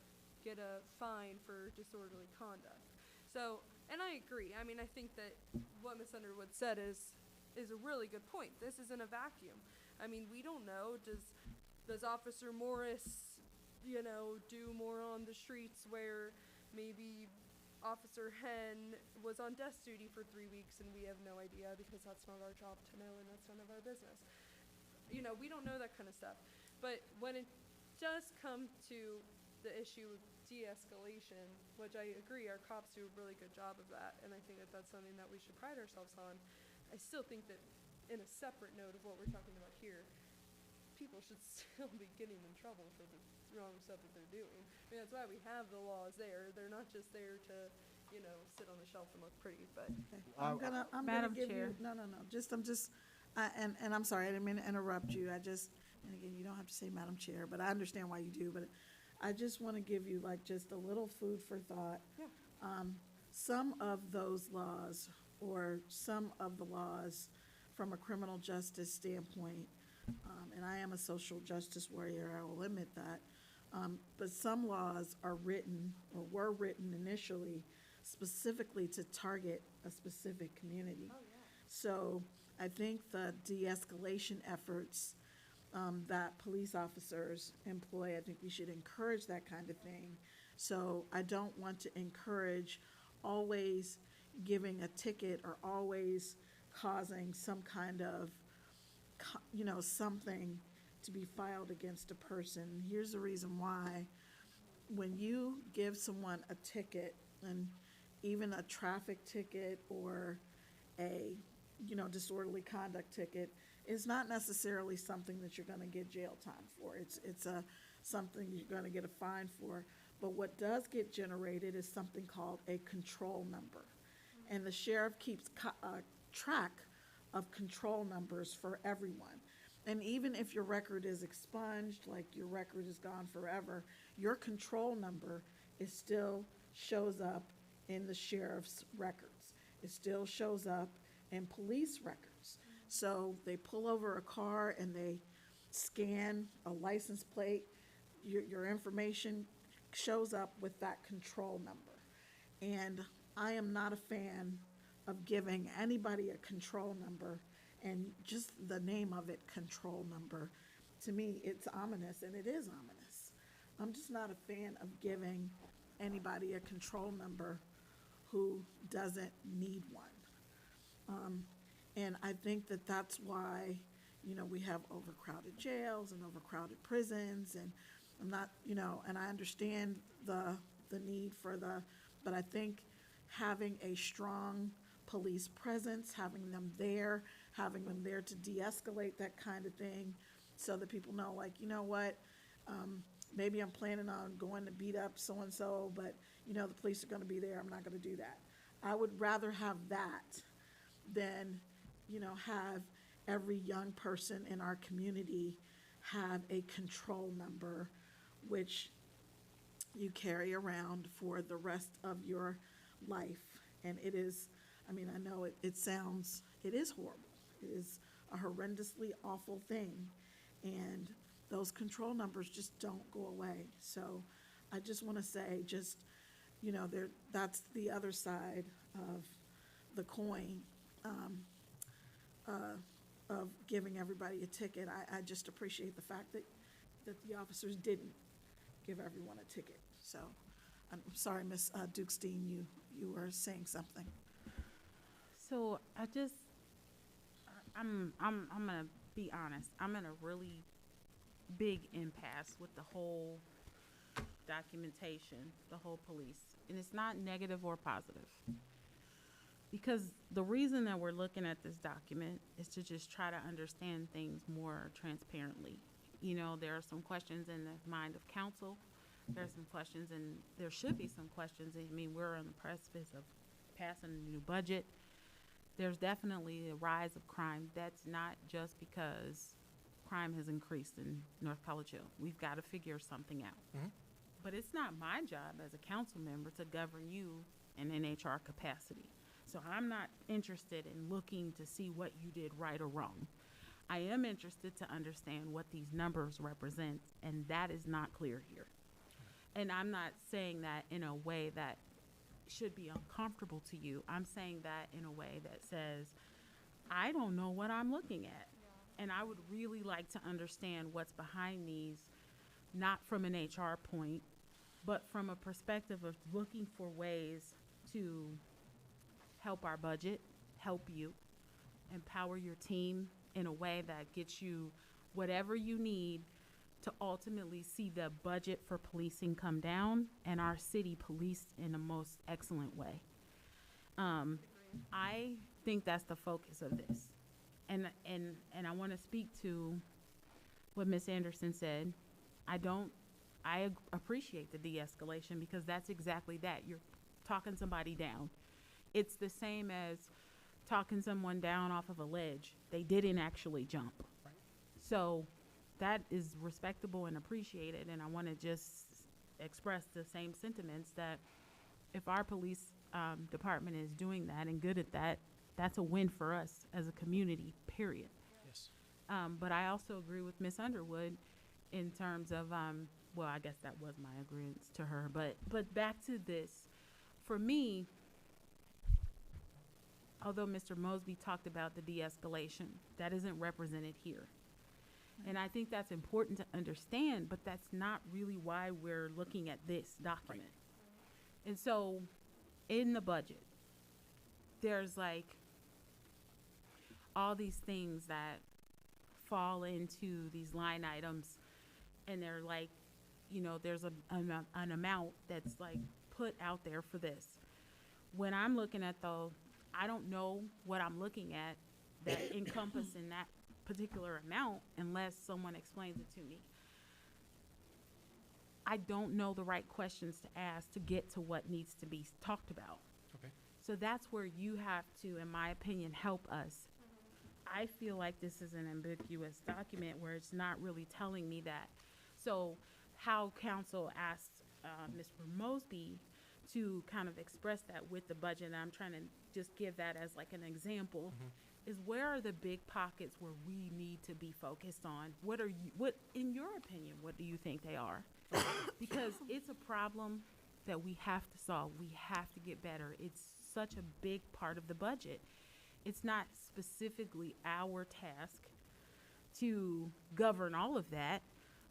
Speaker 2: get a fine for disorderly conduct. So, and I agree. I mean, I think that what Ms. Underwood said is a really good point. This isn't a vacuum. I mean, we don't know. Does Officer Morris, do more on the streets where maybe Officer Henn was on desk duty for 3 weeks and we have no idea because that's not our job to know and that's none of our business. We don't know that kind of stuff. But when it does come to the issue of de-escalation, which I agree, our cops do a really good job of that, and I think that that's something that we should pride ourselves on. I still think that in a separate note of what we're talking about here, people should still be getting in trouble for the wrong stuff that they're doing. I mean, that's why we have the laws there. They're not just there to, sit on the shelf and look pretty, but.
Speaker 1: Okay. I'm gonna
Speaker 3: Madam
Speaker 1: give
Speaker 3: Chair.
Speaker 1: you, no, and I'm sorry, I didn't mean to interrupt you. And again, you don't have to say Madam Chair, but I understand why you do, but I just want to give you like just a little food for thought.
Speaker 2: Yeah.
Speaker 1: Some of those laws or some of the laws from a criminal justice standpoint, and I am a social justice warrior, I will admit that, but some laws are written or were written initially specifically to target a specific community.
Speaker 2: Oh, yeah.
Speaker 1: So I think the de-escalation efforts that police officers employ. I think we should encourage that kind of thing. So I don't want to encourage always giving a ticket or always causing some kind of, something to be filed against a person. Here's the reason why. When you give someone a ticket, and even a traffic ticket or a, disorderly conduct ticket, is not necessarily something that you're gonna get jail time for. It's something you're gonna get a fine for. But what does get generated is something called a control number. And the sheriff keeps track of control numbers for everyone. And even if your record is expunged, like your record is gone forever, your control number still shows up in the sheriff's records. It still shows up in police records. So they pull over a car and they scan a license plate, your information shows up with that control number. And I am not a fan of giving anybody a control number, and just the name of it, control number, to me, it's ominous, and it is ominous. I'm just not a fan of giving anybody a control number who doesn't need one. And I think that that's why, we have overcrowded jails and overcrowded prisons, and I'm not, and I understand the need for but I think having a strong police presence, having them there to de-escalate that kind of thing, so that people know, like, what, maybe I'm planning on going to beat up so-and-so, but, the police are gonna be there, I'm not gonna do that. I would rather have that than, have every young person in our community have a control number, which you carry around for the rest of your life. And it is, I know it is horrible. It is a horrendously awful thing. And those control numbers just don't go away. So I just want to say, that's the other side of the coin, of giving everybody a ticket. I just appreciate the fact that the officers didn't give everyone a ticket. So I'm sorry, Ms. Dukestein, you were saying something.
Speaker 3: So I'm gonna be honest. I'm in a really big impasse with the whole documentation, the whole police, and it's not negative or positive. Because the reason that we're looking at this document is to just try to understand things more transparently. There are some questions in the mind of council. There are some questions, and there should be some questions. We're on the precipice of passing a new budget. There's definitely a rise of crime. That's not just because crime has increased in North College Hill. We've got to figure something out.
Speaker 6: Mm-hmm.
Speaker 3: But it's not my job as a council member to govern you in an HR capacity. So I'm not interested in looking to see what you did right or wrong. I am interested to understand what these numbers represent, and that is not clear here. And I'm not saying that in a way that should be uncomfortable to you. I'm saying that in a way that says, I don't know what I'm looking at. And I would really like to understand what's behind these, not from an HR point, but from a perspective of looking for ways to help our budget, help you, empower your team in a way that gets you whatever you need to ultimately see the budget for policing come down and our city policed in the most excellent way. I think that's the focus of this. And I want to speak to what Ms. Anderson said. I appreciate the de-escalation, because that's exactly that. You're talking somebody down. It's the same as talking someone down off of a ledge. They didn't actually jump.
Speaker 6: Right.
Speaker 3: So that is respectable and appreciated, and I want to just express the same sentiments that if our police department is doing that and good at that, that's a win for us as a community, period.
Speaker 6: Yes.
Speaker 3: But I also agree with Ms. Underwood in terms of, well, I guess that was my agreement to her, but back to this. For me, although Mr. Mosby talked about the de-escalation, that isn't represented here. And I think that's important to understand, but that's not really why we're looking at this document. And so, in the budget, there's like all these things that fall into these line items, and they're like, you know, there's an amount that's like put out there for this. When I'm looking at those, I don't know what I'm looking at that encompass in that particular amount unless someone explains it to me. I don't know the right questions to ask to get to what needs to be talked about.
Speaker 6: Okay.
Speaker 3: So that's where you have to, in my opinion, help us. I feel like this is an ambiguous document where it's not really telling me that. So how council asked Mr. Mosby to kind of express that with the budget, and I'm trying to just give that as like an example, is where are the big pockets where we need to be focused on? What in your opinion, what do you think they are? Because it's a problem that we have to solve. We have to get better. It's such a big part of the budget. It's not specifically our task to govern all of that,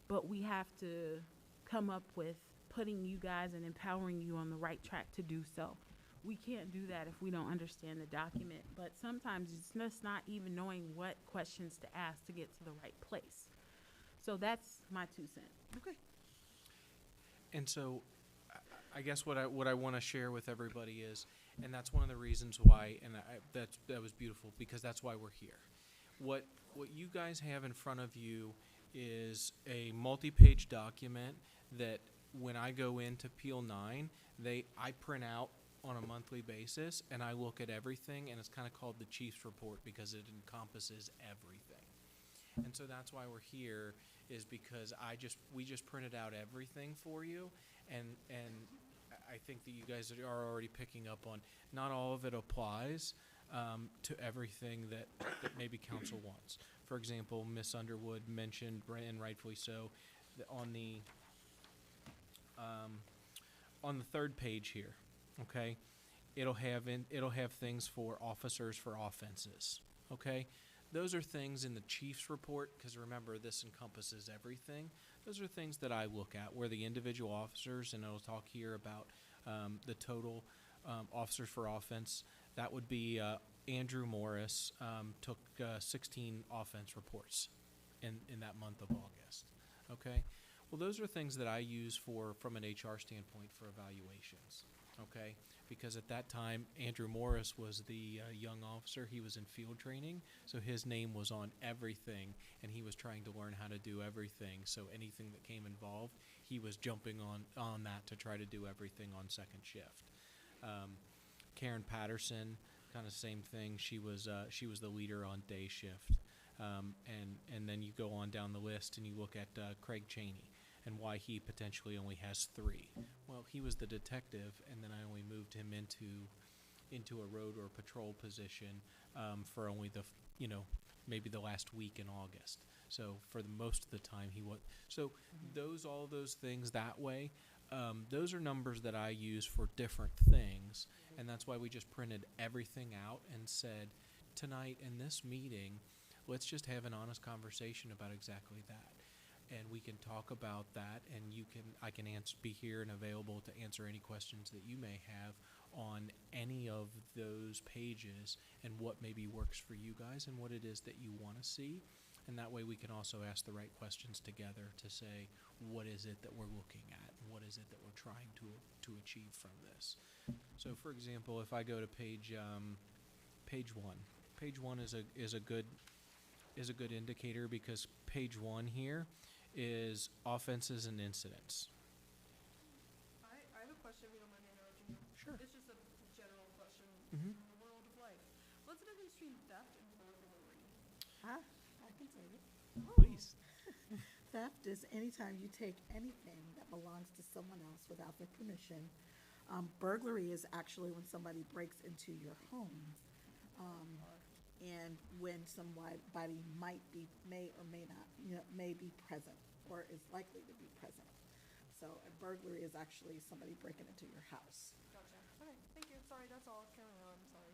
Speaker 3: but we have to come up with putting you guys and empowering you on the right track to do so. We can't do that if we don't understand the document, but sometimes it's just not even knowing what questions to ask to get to the right place. So that's my 2 cents.
Speaker 1: Okay.
Speaker 6: And so, I guess what I want to share with everybody is, and that's one of the reasons why, and that was beautiful, because that's why we're here. What you guys have in front of you is a multi-page document that when I go into Peel 9, I print out on a monthly basis, and I look at everything, and it's kind of called the Chief's Report because it encompasses everything. And so that's why we're here, is because we just printed out everything for you, and I think that you guys are already picking up on not all of it applies to everything that maybe council wants. For example, Ms. Underwood mentioned, and rightfully so, that on the 3rd page here, okay, it'll have things for officers for offenses, okay. Those are things in the chief's report, because remember, this encompasses everything. Those are things that I look at, where the individual officers, and it'll talk here about the total officers for offense. That would be Andrew Morris took 16 offense reports in that month of August. Okay, well, those are things that I use from an HR standpoint for evaluations. Okay, because at that time Andrew Morris was the young officer. He was in field training, so his name was on everything, and he was trying to learn how to do everything. So anything that came involved, he was jumping on that to try to do everything on second shift. Karen Patterson, kind of same thing. She was the leader on day shift. And then you go on down the list and you look at Craig Cheney and why he potentially only has 3. Well, he was the detective, and then I only moved him into a road or patrol position for only maybe the last week in August. So for the most of the time he was. So all those things that way, those are numbers that I use for different things, and that's why we just printed everything out and said, tonight in this meeting, let's just have an honest conversation about exactly that. And we can talk about that, and I can be here and available to answer any questions that you may have on any of those pages, and what maybe works for you guys and what it is that you want to see. And that way we can also ask the right questions together to say, what is it that we're looking at? What is it that we're trying to achieve from this? So for example, if I go to page 1, page 1 is a good indicator, because page 1 here is offenses and incidents.
Speaker 2: I have a question, if you don't mind me interrupting you.
Speaker 6: Sure.
Speaker 2: It's just a general question
Speaker 6: Mhm.
Speaker 2: in the world of life. What's the difference between theft and burglary?
Speaker 1: I can tell you.
Speaker 6: Please.
Speaker 1: Theft is anytime you take anything that belongs to someone else without their permission. Burglary is actually when somebody breaks into your home. And when somebody may or may not, may be present or is likely to be present. So a burglary is actually somebody breaking into your house.
Speaker 2: Gotcha. Okay, thank you. Sorry, that's all. Carry on. Sorry.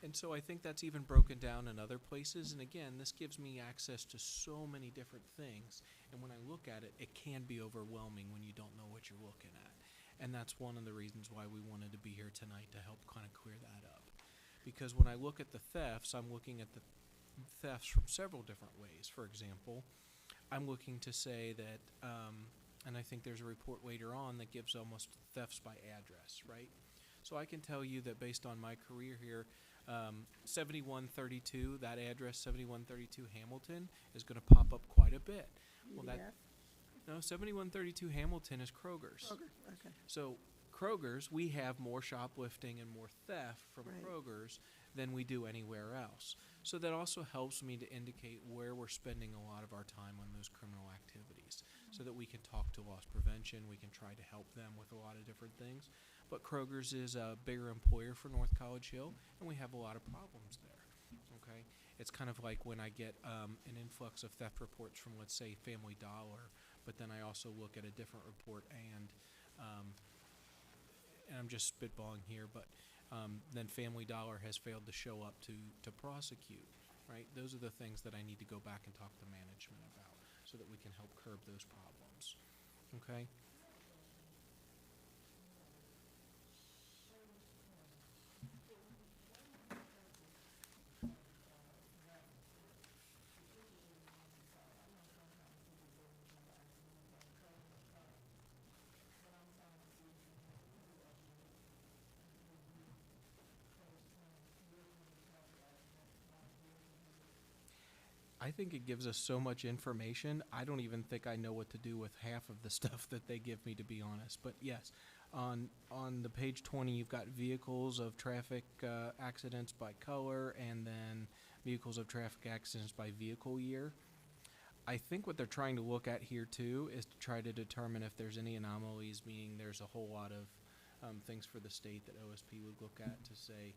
Speaker 6: And so I think that's even broken down in other places. And again, this gives me access to so many different things. And when I look at it, it can be overwhelming when you don't know what you're looking at. And that's one of the reasons why we wanted to be here tonight, to help kind of clear that up. Because when I look at the thefts, I'm looking at the thefts from several different ways. For example, I'm looking to say that, and I think there's a report later on that gives almost thefts by address, right? So I can tell you that based on my career here, 7132, that address, 7132 Hamilton, is going to pop up quite a bit. Well, that,
Speaker 1: UDF?
Speaker 6: no, 7132 Hamilton is Kroger's.
Speaker 1: Okay, okay.
Speaker 6: So Kroger's, we have more shoplifting and more theft from
Speaker 1: Right.
Speaker 6: Kroger's than we do anywhere else. So that also helps me to indicate where we're spending a lot of our time on those criminal activities, so that we can talk to loss prevention, we can try to help them with a lot of different things. But Kroger's is a bigger employer for North College Hill, and we have a lot of problems there, okay? It's kind of like when I get an influx of theft reports from, let's say, Family Dollar, but then I also look at a different report and I'm just spitballing here, but then Family Dollar has failed to show up to prosecute, right? Those are the things that I need to go back and talk to management about, so that we can help curb those problems, okay? I think it gives us so much information. I don't even think I know what to do with half of the stuff that they give me, to be honest. But yes, on the page 20, you've got vehicles of traffic accidents by color, and then vehicles of traffic accidents by vehicle year. I think what they're trying to look at here too is to try to determine if there's any anomalies, meaning there's a whole lot of things for the state that OSP would look at to say,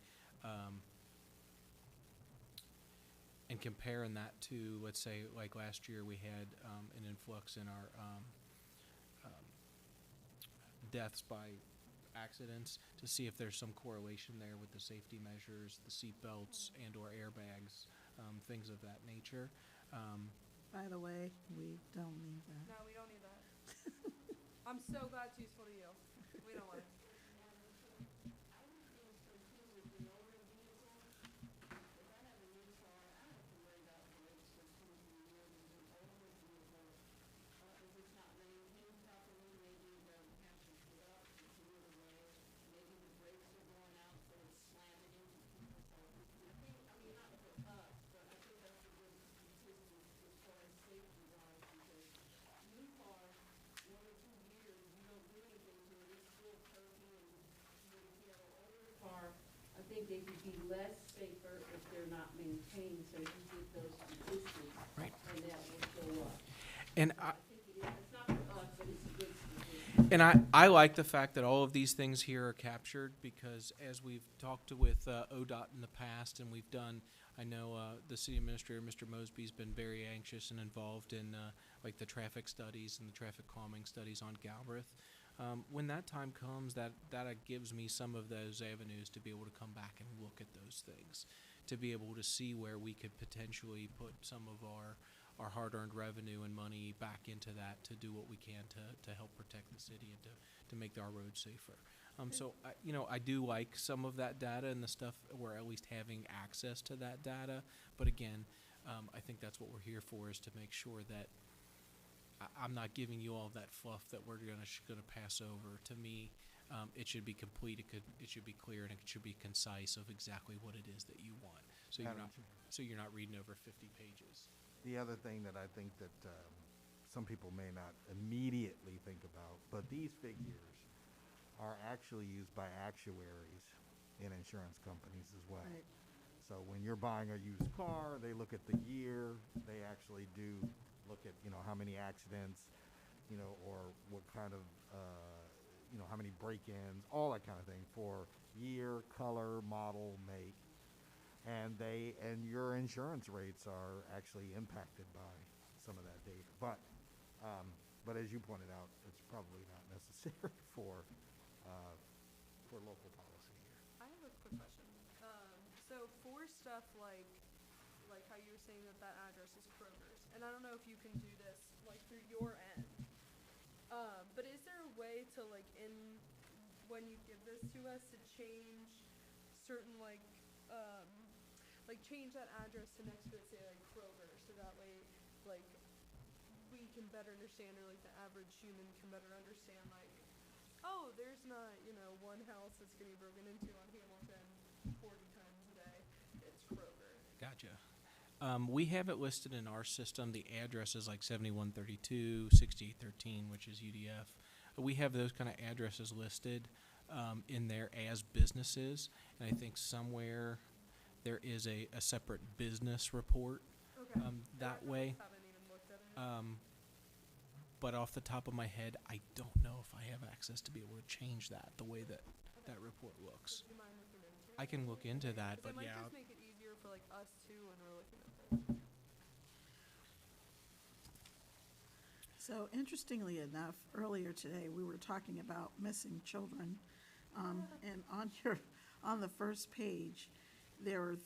Speaker 6: and comparing that to, let's say, like last year we had an influx in our deaths by accidents, to see if there's some correlation there with the safety measures, the seat belts and or airbags, things of that nature.
Speaker 1: By the way, we don't need that.
Speaker 2: No, we don't need that. I'm so glad it's useful to you. We don't want it.
Speaker 4: I think they could be less safer if they're not maintained, so you get those statistics.
Speaker 6: Right.
Speaker 4: And that will show up.
Speaker 6: And
Speaker 4: I think it is, it's not for us, but it's a good statistic.
Speaker 6: And I like the fact that all of these things here are captured, because as we've talked with ODOT in the past, and we've done, I know the city administrator, Mr. Mosby's been very anxious and involved in like the traffic studies and the traffic calming studies on Galbraith. When that time comes, that gives me some of those avenues to be able to come back and look at those things, to be able to see where we could potentially put some of our hard-earned revenue and money back into that, to do what we can to help protect the city and to make our roads safer. So, I do like some of that data and the stuff, we're at least having access to that data. But again, I think that's what we're here for, is to make sure that I'm not giving you all that fluff that we're gonna pass over. To me, it should be complete, it should be clear, and it should be concise of exactly what it is that you want. So you're not reading over 50 pages.
Speaker 5: The other thing that I think that some people may not immediately think about, but these figures are actually used by actuaries in insurance companies as well.
Speaker 1: Right.
Speaker 5: So when you're buying a used car, they look at the year, they actually do look at, how many accidents, or what kind of, how many break-ins, all that kind of thing, for year, color, model, make. And your insurance rates are actually impacted by some of that data. But as you pointed out, it's probably not necessary for local policy here.
Speaker 2: I have a quick question. So stuff like how you were saying that address is Kroger's, and I don't know if you can do this like through your end. But is there a way to when you give this to us to change certain change that address to next to it, say like Kroger, so that way we can better understand, or the average human can better understand oh, there's not, one house that's getting broken into on Hamilton 40 times a day. It's Kroger.
Speaker 6: Gotcha. We have it listed in our system. The address is like 7132, 6813, which is UDF. We have those kind of addresses listed in there as businesses, and I think somewhere there is a separate business report
Speaker 2: Okay.
Speaker 6: that
Speaker 2: I
Speaker 6: way.
Speaker 2: haven't even looked at it.
Speaker 6: But off the top of my head, I don't know if I have access to be able to change that the way that report looks.
Speaker 2: Would you mind looking into it?
Speaker 6: I can look into that,
Speaker 2: 'Cause
Speaker 6: but
Speaker 2: it
Speaker 6: yeah.
Speaker 2: might just make it easier for us too when we're looking at this.
Speaker 1: So interestingly enough, earlier today, we were talking about missing children. And on the first page, there were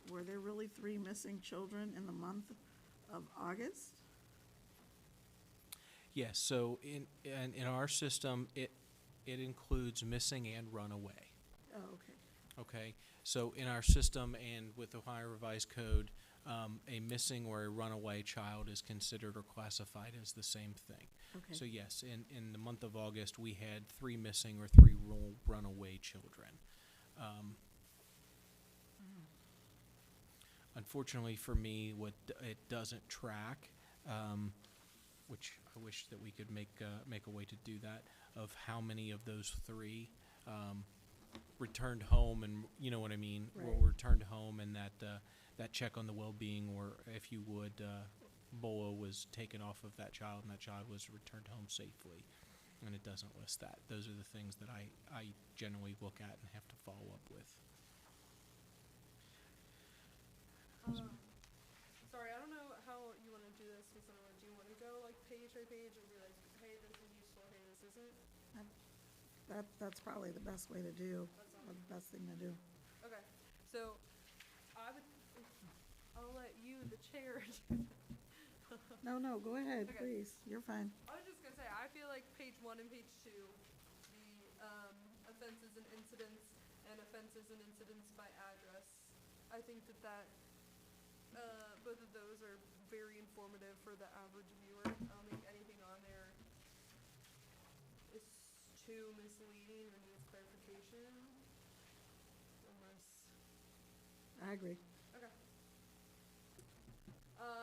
Speaker 1: were there really 3 missing children in the month of August?
Speaker 6: Yes, so in our system, it includes missing and runaway.
Speaker 1: Oh, okay.
Speaker 6: Okay, so in our system and with Ohio Revised Code, a missing or a runaway child is considered or classified as the same thing.
Speaker 1: Okay.
Speaker 6: So yes, in the month of August, we had 3 missing or 3 runaway children. Unfortunately for me, it doesn't track, which I wish that we could make a way to do that, of how many of those 3 returned home, and you know what I mean,
Speaker 1: Right.
Speaker 6: were returned home, and that check on the well-being, or if you would, BOA was taken off of that child, and that child was returned home safely, and it doesn't list that. Those are the things that I generally look at and have to follow up with.
Speaker 2: Sorry, I don't know how you want to do this. Do you want to go page by page and be like, hey, this is useful, hey, this isn't?
Speaker 1: That's probably the best way to do, or the best thing to do.
Speaker 2: Okay, so I'll let you, the chair.
Speaker 1: No, go ahead,
Speaker 2: Okay.
Speaker 1: please. You're fine.
Speaker 2: I was just gonna say, I feel like page 1 and page 2, the offenses and incidents by address, I think that both of those are very informative for the average viewer. I don't think anything on there is too misleading or needs clarification, unless.
Speaker 1: I agree.
Speaker 2: Okay.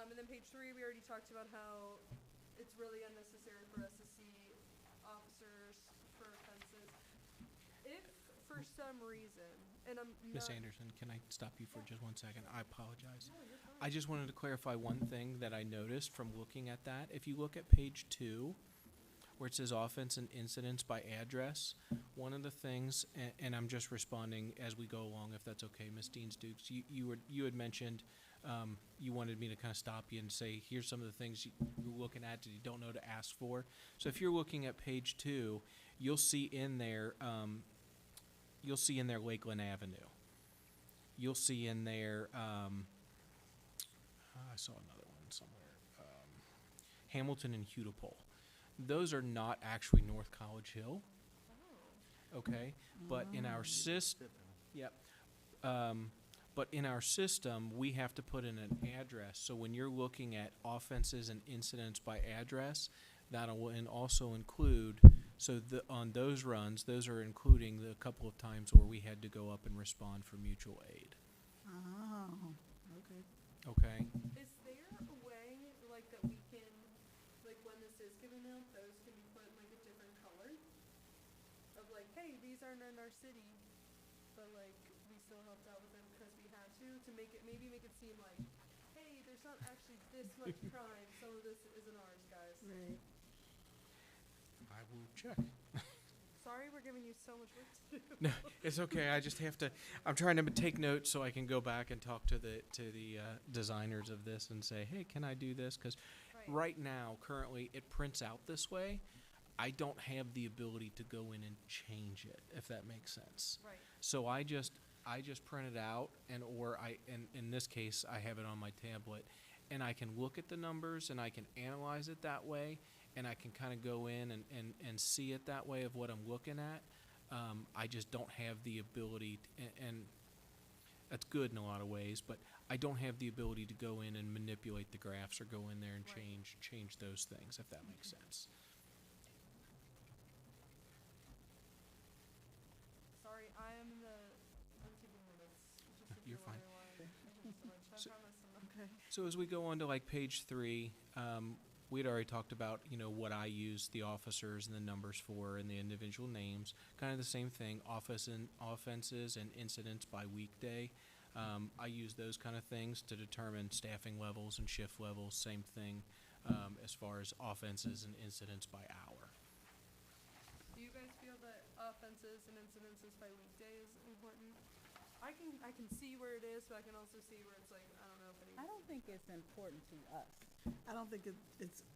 Speaker 2: And then page 3, we already talked about how it's really unnecessary for us to see officers for offenses. If for some reason, and I'm not.
Speaker 6: Miss Anderson, can I stop you for just 1 second? I apologize. I just wanted to clarify one thing that I noticed from looking at that. If you look at page 2, where it says offense and incidents by address, one of the things, and I'm just responding as we go along, if that's okay, Ms. Deans-Dukes, you had mentioned you wanted me to kind of stop you and say, here's some of the things you're looking at that you don't know to ask for. So if you're looking at page 2, you'll see in there Lakeland Avenue. You'll see in there, I saw another one somewhere, Hamilton and Hudipole. Those are not actually North College Hill. Okay, but in our system, yep. But in our system, we have to put in an address. So when you're looking at offenses and incidents by address, that'll also include. So on those runs, those are including the couple of times where we had to go up and respond for mutual aid.
Speaker 1: Oh, okay.
Speaker 6: Okay.
Speaker 2: Is there a way, that we can, when this is given out, those can be put in, a different color? Of, hey, these aren't in our city, but, we still helped out with them because we had to make it, maybe make it seem like, hey, there's not actually this much crime, some of this isn't ours, guys.
Speaker 1: Right.
Speaker 6: I will check.
Speaker 2: Sorry, we're giving you so much work to do.
Speaker 6: No, it's okay. I just have to. I'm trying to take notes so I can go back and talk to the designers of this and say, hey, can I do this? Because right now, currently, it prints out this way. I don't have the ability to go in and change it, if that makes sense.
Speaker 2: Right.
Speaker 6: So I just I just print it out in this case, I have it on my tablet, and I can look at the numbers and I can analyze it that way, and I can kind of go in and see it that way of what I'm looking at. I just don't have the ability, and that's good in a lot of ways, but I don't have the ability to go in and manipulate the graphs or go in there and
Speaker 2: Right.
Speaker 6: change those things, if that makes sense.
Speaker 2: Sorry, I am I'm taking minutes. Just if
Speaker 6: You're
Speaker 2: you're
Speaker 6: fine.
Speaker 2: wondering why. Thank you so much. I
Speaker 6: So-
Speaker 2: promise I'm not.
Speaker 1: Okay.
Speaker 6: So as we go on to like page 3, we'd already talked about, what I use the officers and the numbers for and the individual names. Kind of the same thing, offenses and incidents by weekday. I use those kind of things to determine staffing levels and shift levels. Same thing as far as offenses and incidents by hour.
Speaker 2: Do you guys feel that offenses and incidences by weekday is important? I can see where it is, but I can also see where it's like, I don't know if any.
Speaker 3: I don't think it's important to us,
Speaker 1: I don't think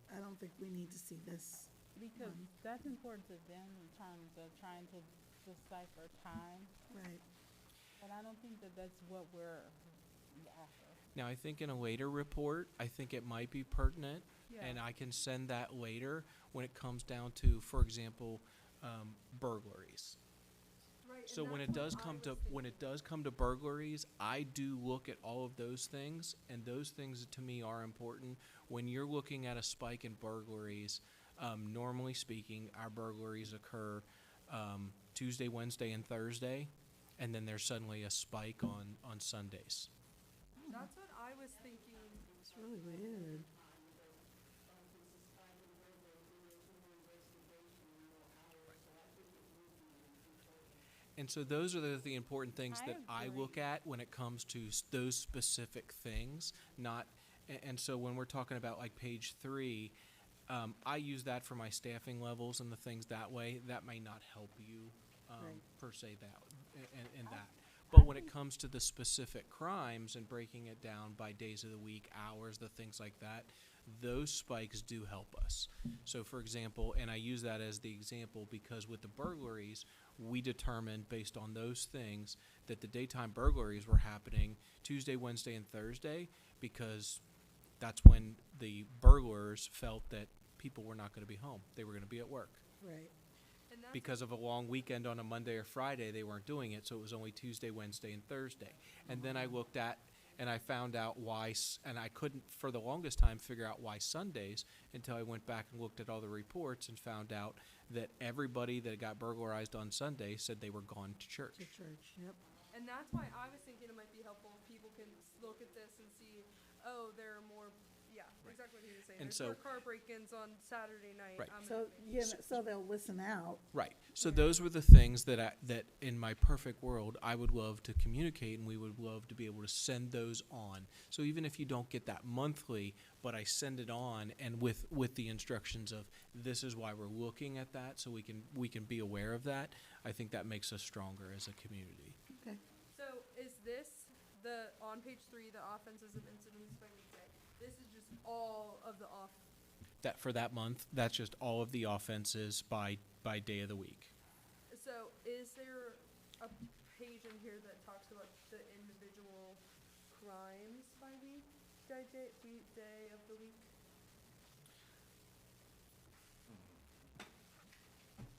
Speaker 1: I don't think we need to see this.
Speaker 3: because that's important to them in terms of trying to decipher time,
Speaker 1: Right.
Speaker 3: but I don't think that that's what we're after.
Speaker 6: Now, I think in a later report, I think it might be pertinent, and I can send that later when it comes down to, for example, burglaries.
Speaker 2: Right, and
Speaker 6: So when
Speaker 2: that's
Speaker 6: it
Speaker 2: what
Speaker 6: does
Speaker 2: I
Speaker 6: come
Speaker 2: was
Speaker 6: to when it does come to burglaries, I do look at all of those things, and those things to me are important. When you're looking at a spike in burglaries, normally speaking, our burglaries occur Tuesday, Wednesday, and Thursday, and then there's suddenly a spike on Sundays.
Speaker 2: That's what I was thinking.
Speaker 1: It's really weird.
Speaker 6: And so those are the important things
Speaker 3: I
Speaker 6: that I look
Speaker 3: agree.
Speaker 6: at when it comes to those specific things, not, and so when we're talking about like page 3, I use that for my staffing levels and the things that way. That may not help you,
Speaker 1: Right.
Speaker 6: per se in that. But when it comes to the specific crimes and breaking it down by days of the week, hours, the things like that, those spikes do help us. So for example, and I use that as the example because with the burglaries, we determined based on those things that the daytime burglaries were happening Tuesday, Wednesday, and Thursday because that's when the burglars felt that people were not going to be home. They were going to be at work.
Speaker 1: Right.
Speaker 2: And that's
Speaker 6: Because of a long weekend on a Monday or Friday, they weren't doing it, so it was only Tuesday, Wednesday, and Thursday. And then I looked at, and I found out why, and I couldn't for the longest time figure out why Sundays until I went back and looked at all the reports and found out that everybody that got burglarized on Sunday said they were gone to church.
Speaker 1: To church. Yep.
Speaker 2: And that's why I was thinking it might be helpful if people can look at this and see, oh, there are more, exactly what he was saying.
Speaker 6: And
Speaker 2: There's
Speaker 6: so-
Speaker 2: more car break-ins on Saturday night.
Speaker 6: Right.
Speaker 2: I'm
Speaker 1: So
Speaker 2: gonna make-
Speaker 1: so they'll listen out.
Speaker 6: Right. So those were the things that in my perfect world I would love to communicate, and we would love to be able to send those on. So even if you don't get that monthly, but I send it on, and with the instructions of this is why we're looking at that, so we can be aware of that. I think that makes us stronger as a community.
Speaker 1: Okay.
Speaker 2: So is this on page 3, the offenses and incidents by weekday? This is just all of the
Speaker 6: That for that month, that's just all of the offenses by day of the week.
Speaker 2: So is there a page in here that talks about the individual crimes by weekday of the week?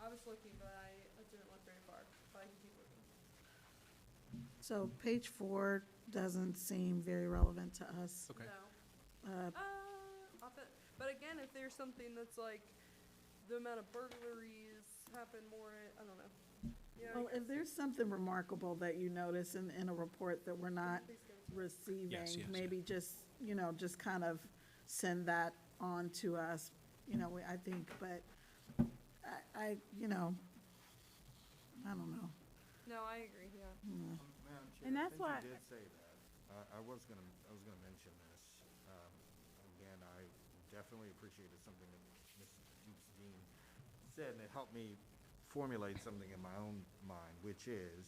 Speaker 2: I was looking, but I didn't look very far, but I can keep looking.
Speaker 1: So page 4 doesn't seem very relevant to us.
Speaker 6: Okay.
Speaker 2: No. But again, if there's something that's like the amount of burglaries happen more, I don't know. You know,
Speaker 1: Well, if there's something remarkable that you notice in a report that we're not
Speaker 2: please give it to me.
Speaker 1: receiving,
Speaker 6: Yes,
Speaker 1: maybe just kind of send that on to us, I think, but I don't know.
Speaker 2: No, I agree, yeah.
Speaker 5: Madam Chair,
Speaker 3: And that's
Speaker 5: since
Speaker 3: why-
Speaker 5: you did say that, I was gonna mention this. Again, I definitely appreciated something that Ms. Dean said, and it helped me formulate something in my own mind, which is,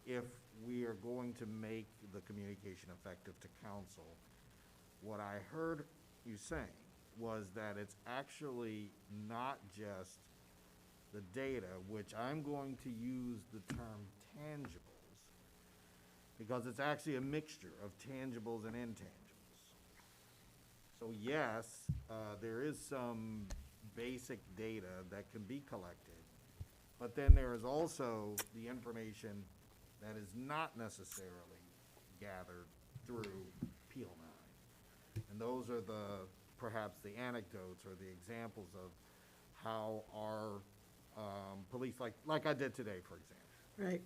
Speaker 5: if we are going to make the communication effective to council, what I heard you saying was that it's actually not just the data, which I'm going to use the term tangibles, because it's actually a mixture of tangibles and intangibles. So yes, there is some basic data that can be collected, but then there is also the information that is not necessarily gathered through Peel 9. And those are perhaps the anecdotes or the examples of how our police, like I did today, for example,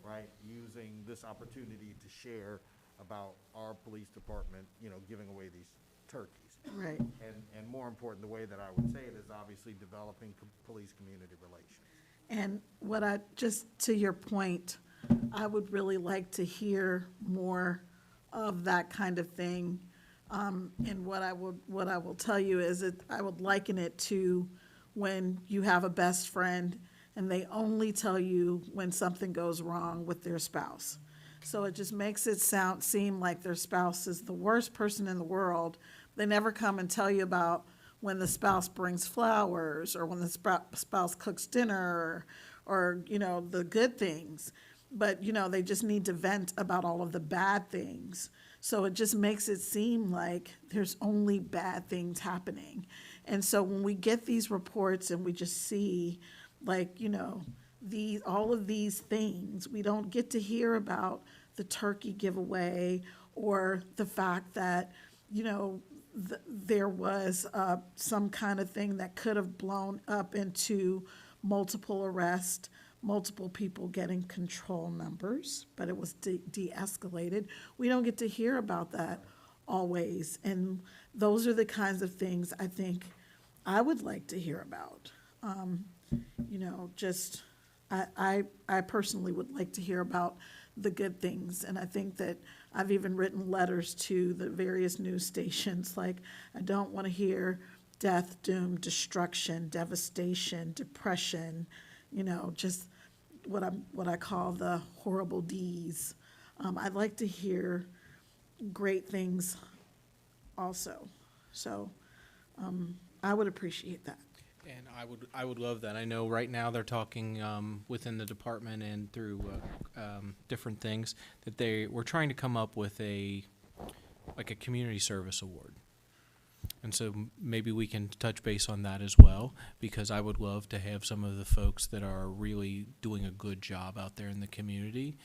Speaker 1: Right,
Speaker 5: using this opportunity to share about our police department, giving away these turkeys.
Speaker 1: right.
Speaker 5: And more important, the way that I would say it is obviously developing police-community relations.
Speaker 1: And just to your point, I would really like to hear more of that kind of thing. And what I will tell you is that I would liken it to when you have a best friend and they only tell you when something goes wrong with their spouse. So it just makes it seem like their spouse is the worst person in the world. They never come and tell you about when the spouse brings flowers or when the spouse cooks dinner or the good things. But, they just need to vent about all of the bad things. So it just makes it seem like there's only bad things happening. And so when we get these reports and we just see, all of these things, we don't get to hear about the turkey giveaway or the fact that, there was some kind of thing that could have blown up into multiple arrests, multiple people getting control numbers, but it was de-escalated. We don't get to hear about that always. And those are the kinds of things I think I would like to hear about. I personally would like to hear about the good things. And I think that I've even written letters to the various news stations, I don't want to hear death, doom, destruction, devastation, depression, just what I call the horrible Ds. I'd like to hear great things also. So I would appreciate that.
Speaker 6: And I would love that. I know right now they're talking within the department and through different things that we're trying to come up with a community service award. And so maybe we can touch base on that as well, because I would love to have some of the folks that are really doing a good job out there in the community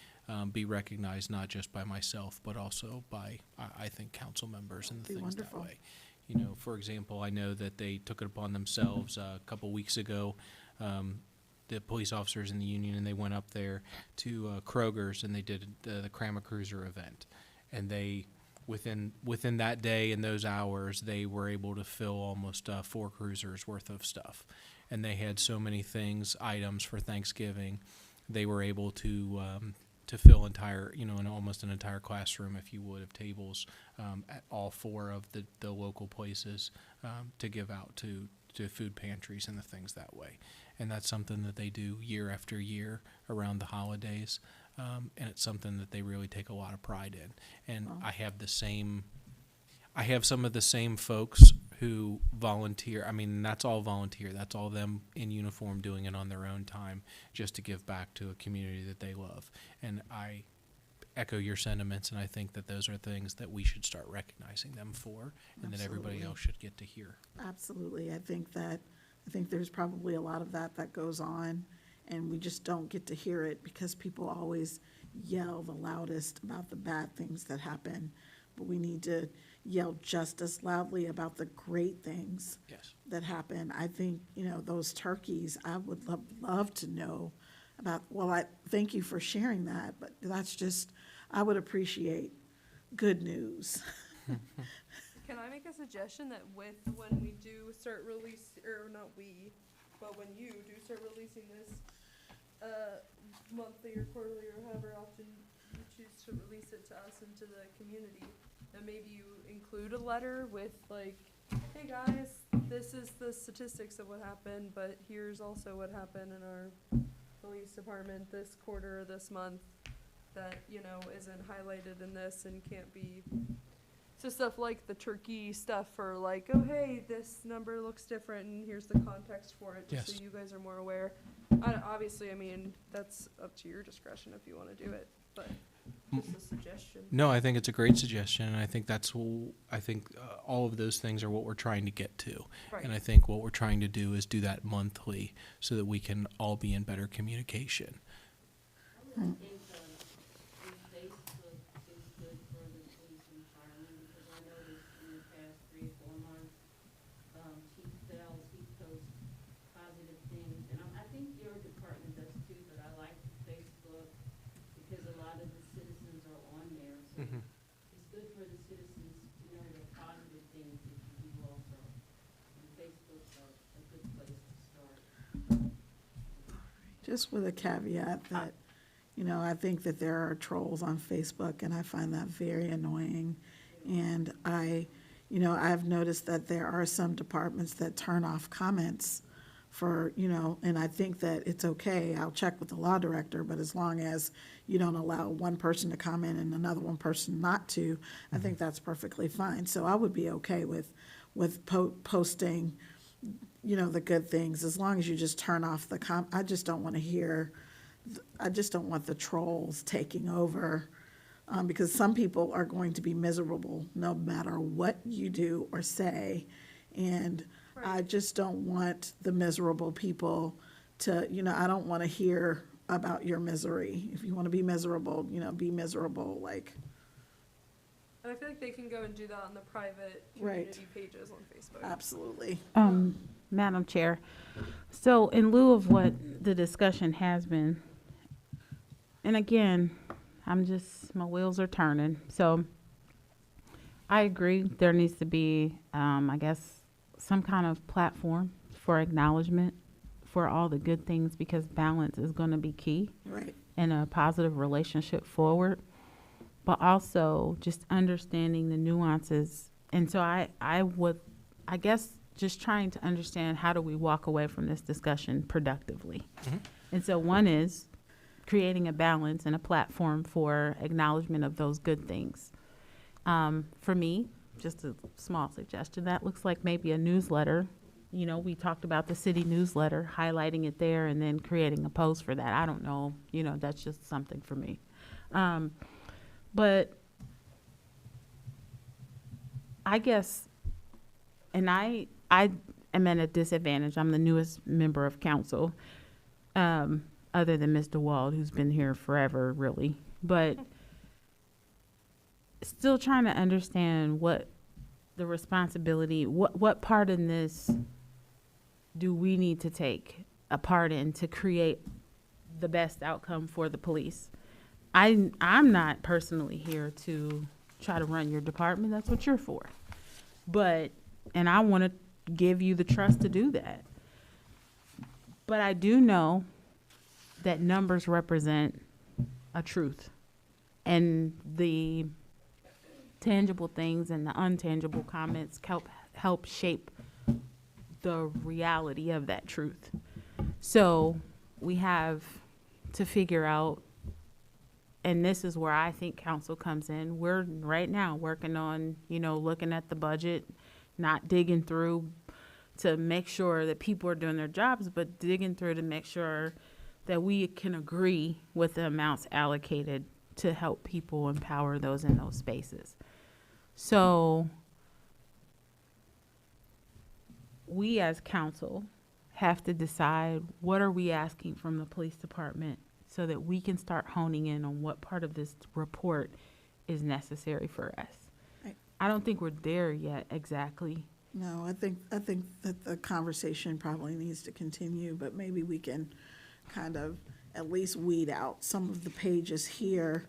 Speaker 6: be recognized, not just by myself, but also by, I think, council members and the
Speaker 1: Be
Speaker 6: things
Speaker 1: wonderful.
Speaker 6: that way. For example, I know that they took it upon themselves a couple weeks ago, the police officers in the union, and they went up there to Kroger's and they did the Cram a Cruiser event. And they, within that day and those hours, they were able to fill almost 4 cruisers worth of stuff. And they had so many items for Thanksgiving, they were able to fill almost an entire classroom, if you would, of tables at all 4 of the local places to give out to food pantries and the things that way. And that's something that they do year after year around the holidays, and it's something that they really take a lot of pride in. And
Speaker 1: Wow.
Speaker 6: I have some of the same folks who volunteer. I mean, that's all volunteer. That's all them in uniform doing it on their own time just to give back to a community that they love. And I echo your sentiments, and I think that those are things that we should start recognizing them for, and that everybody
Speaker 1: Absolutely.
Speaker 6: else should get to hear.
Speaker 1: Absolutely. I think there's probably a lot of that goes on, and we just don't get to hear it because people always yell the loudest about the bad things that happen. But we need to yell just as loudly about the great things
Speaker 6: Yes.
Speaker 1: that happen. I think, those turkeys, I would love to know about. Well, I thank you for sharing that, but that's just, I would appreciate good news.
Speaker 2: Can I make a suggestion that when we do start or not we, but when you do start releasing this, monthly or quarterly or however often you choose to release it to us and to the community, that maybe you include a letter with hey guys, this is the statistics of what happened, but here's also what happened in our police department this quarter or this month that, isn't highlighted in this and can't be. So stuff like the turkey stuff, or oh hey, this number looks different and here's the context for it, just
Speaker 6: Yes.
Speaker 2: so you guys are more aware. Obviously, I mean, that's up to your discretion if you want to do it, but just a suggestion.
Speaker 6: No, I think it's a great suggestion, and I think all of those things are what we're trying to get to.
Speaker 2: Right.
Speaker 6: And I think what we're trying to do is do that monthly so that we can all be in better communication.
Speaker 4: I would think, if Facebook is good for the police and firemen, because I noticed in the past 3 or 4 months, Chief Fells, he posts positive things, and I think your department does too, but I like Facebook because a lot of the citizens are on there, so it's good for the citizens to know the positive things that you do also. And Facebook's a good place to start.
Speaker 1: Just with a caveat that, I think that there are trolls on Facebook, and I find that very annoying. And I've noticed that there are some departments that turn off comments for, and I think that it's okay. I'll check with the law director, but as long as you don't allow one person to comment and another one person not to, I think that's perfectly fine. So I would be okay with posting, the good things, as long as you just turn off the I just don't want the trolls taking over, because some people are going to be miserable no matter what you do or say. And I just don't want the miserable people to, I don't want to hear about your misery. If you want to be miserable, be miserable, like.
Speaker 2: And I feel like they can go and do that on the private
Speaker 1: Right.
Speaker 2: community pages on Facebook.
Speaker 1: Absolutely.
Speaker 3: Madam Chair, so in lieu of what the discussion has been, and again, my wheels are turning, so I agree there needs to be, I guess, some kind of platform for acknowledgement for all the good things, because balance is going to be key
Speaker 1: Right.
Speaker 3: in a positive relationship forward, but also just understanding the nuances. And so I guess just trying to understand, how do we walk away from this discussion productively? And so one is creating a balance and a platform for acknowledgement of those good things. For me, just a small suggestion, that looks like maybe a newsletter. We talked about the city newsletter, highlighting it there and then creating a post for that. I don't know, that's just something for me. But I guess, and I am at a disadvantage. I'm the newest member of council, other than Mr. Wald, who's been here forever, really. But still trying to understand what the responsibility, what part in this do we need to take a part in to create the best outcome for the police. I'm not personally here to try to run your department. That's what you're for. And I want to give you the trust to do that. But I do know that numbers represent a truth, and the tangible things and the untangible comments help shape the reality of that truth. So we have to figure out, and this is where I think council comes in. We're right now working on, looking at the budget, not digging through to make sure that people are doing their jobs, but digging through to make sure that we can agree with the amounts allocated to help people empower those in those spaces. So we as council have to decide, what are we asking from the police department, so that we can start honing in on what part of this report is necessary for us.
Speaker 1: Right.
Speaker 3: I don't think we're there yet exactly.
Speaker 1: No, I think that the conversation probably needs to continue, but maybe we can kind of at least weed out some of the pages here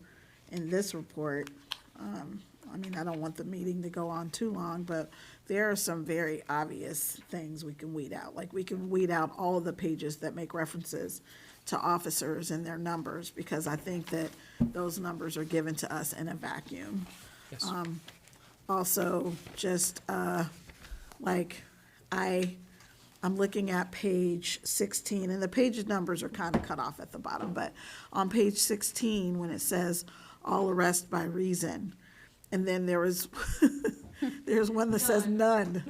Speaker 1: in this report. I don't want the meeting to go on too long, but there are some very obvious things we can weed out. Like, we can weed out all of the pages that make references to officers and their numbers, because I think that those numbers are given to us in a vacuum.
Speaker 6: Yes.
Speaker 1: Also, just, I'm looking at page 16, and the page numbers are kind of cut off at the bottom, but on page 16, when it says all arrest by reason, and then there's one that says none.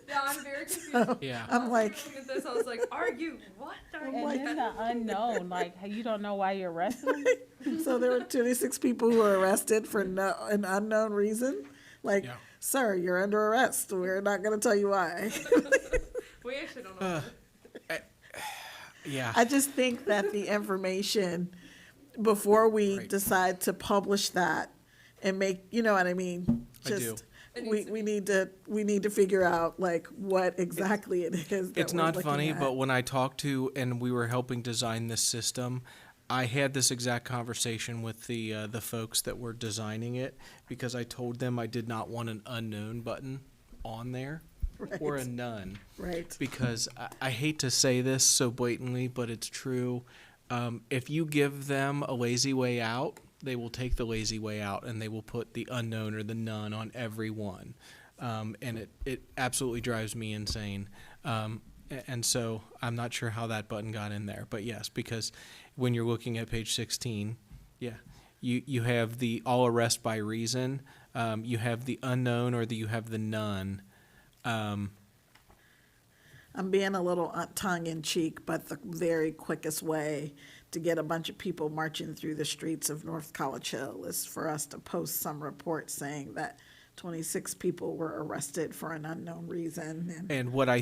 Speaker 2: Yeah, I'm very confused.
Speaker 6: Yeah.
Speaker 1: I'm like,
Speaker 2: Looking at this, I was like, are you, what are you?
Speaker 3: And then the unknown, like, you don't know why you're arresting them?
Speaker 1: so there were 26 people who were arrested for an unknown reason. Like,
Speaker 6: Yeah.
Speaker 1: sir, you're under arrest. We're not going to tell you why.
Speaker 2: We actually don't know.
Speaker 6: Yeah.
Speaker 1: I just think that the information, before we
Speaker 6: Right.
Speaker 1: decide to publish that and make, you know what I mean?
Speaker 6: I do.
Speaker 1: Just,
Speaker 2: It
Speaker 1: we,
Speaker 2: needs to
Speaker 1: we
Speaker 2: be-
Speaker 1: need to figure out like what exactly it is that
Speaker 6: It's
Speaker 1: we're
Speaker 6: not
Speaker 1: looking
Speaker 6: funny,
Speaker 1: at.
Speaker 6: but when I talked to and we were helping design this system, I had this exact conversation with the folks that were designing it because I told them I did not want an unknown button on there or a
Speaker 1: Right.
Speaker 6: none.
Speaker 1: Right.
Speaker 6: Because I hate to say this so blatantly, but it's true. If you give them a lazy way out, they will take the lazy way out and they will put the unknown or the none on every one. And it absolutely drives me insane. And so I'm not sure how that button got in there. But yes, because when you're looking at page 16, yeah, you have the all arrest by reason. You have the unknown or you have the none.
Speaker 1: I'm being a little tongue in cheek, but the very quickest way to get a bunch of people marching through the streets of North College Hill is for us to post some report saying that 26 people were arrested for an unknown reason.
Speaker 6: And what I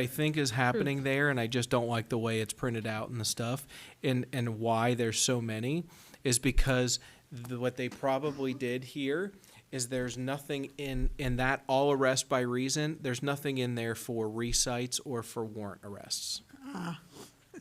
Speaker 6: think is happening there, and I just don't like the way it's printed out and the stuff, and why there's so many, is because what they probably did here is there's nothing in that all arrest by reason. There's nothing in there for recites or for warrant arrests.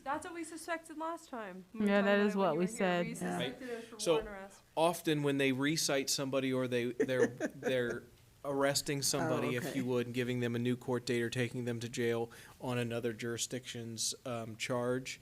Speaker 2: That's what we suspected last time. when we
Speaker 3: Yeah,
Speaker 2: talked
Speaker 3: that
Speaker 2: about
Speaker 3: is
Speaker 2: it when
Speaker 3: what
Speaker 2: you
Speaker 3: we
Speaker 2: were here.
Speaker 3: said.
Speaker 2: We
Speaker 3: Yeah.
Speaker 2: suspected it for
Speaker 6: So-
Speaker 2: warrant arrest.
Speaker 6: Often when they recite somebody or they're arresting somebody, if
Speaker 1: okay.
Speaker 6: you would, and giving them a new court date or taking them to jail on another jurisdiction's charge.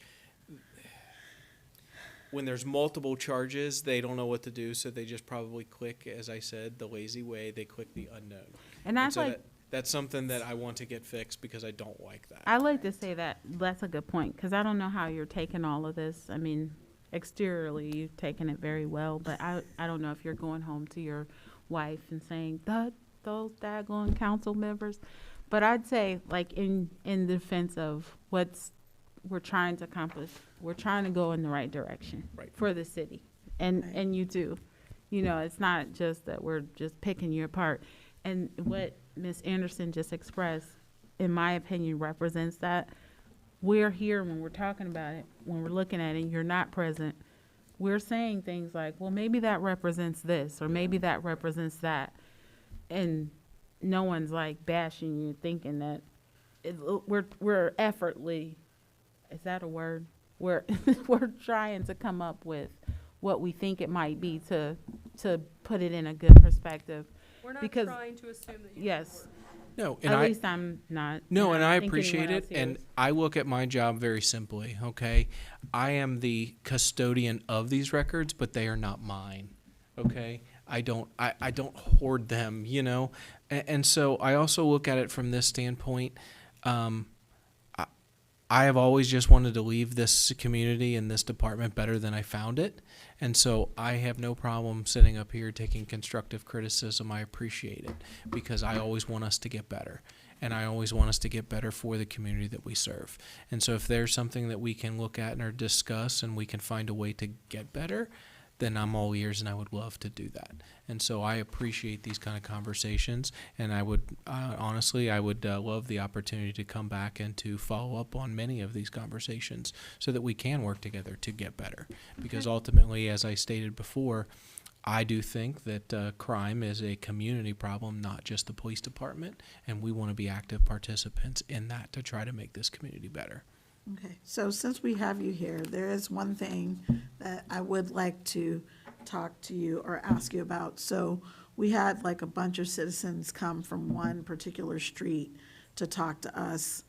Speaker 6: When there's multiple charges, they don't know what to do, so they just probably click, as I said, the lazy way. They click the unknown.
Speaker 3: And that's
Speaker 6: so
Speaker 3: like,
Speaker 6: that's something that I want to get fixed because I don't like that.
Speaker 3: I like to say that, that's a good point, because I don't know how you're taking all of this. I mean, exteriorly, you've taken it very well, but I don't know if you're going home to your wife and saying, those daggone council members. But I'd say, like, in defense of we're trying to accomplish, we're trying to go in the right direction
Speaker 6: Right.
Speaker 3: for the city.
Speaker 1: Right.
Speaker 3: And you do. You know, it's not just that we're just picking you apart. And what Ms. Anderson just expressed, in my opinion, represents that. We're here when we're talking about it, when we're looking at it, and you're not present. We're saying things like, well, maybe that represents this, or maybe that represents that. And no one's like bashing you, thinking that we're effortly, is that a word? We're trying to come up with what we think it might be to put it in a good perspective.
Speaker 2: We're not
Speaker 3: because-
Speaker 2: trying to assume that you.
Speaker 3: Yes,
Speaker 6: No, and
Speaker 3: at
Speaker 6: I
Speaker 3: least I'm not.
Speaker 6: no, and I
Speaker 3: think anyone
Speaker 6: appreciate it,
Speaker 3: else
Speaker 6: and
Speaker 3: is.
Speaker 6: I look at my job very simply. Okay, I am the custodian of these records, but they are not mine. Okay, I don't hoard them, you know, and so I also look at it from this standpoint. I have always just wanted to leave this community and this department better than I found it. And so I have no problem sitting up here taking constructive criticism. I appreciate it because I always want us to get better. And I always want us to get better for the community that we serve. And so if there's something that we can look at or discuss and we can find a way to get better, then I'm all ears and I would love to do that. And so I appreciate these kind of conversations, and I would, honestly, I would love the opportunity to come back and to follow up on many of these conversations so that we can work together to get better. Because ultimately, as I stated before, I do think that crime is a community problem, not just the police department, and we want to be active participants in that to try to make this community better.
Speaker 1: Okay, so since we have you here, there is one thing that I would like to talk to you or ask you about. So we had like a bunch of citizens come from one particular street to talk to us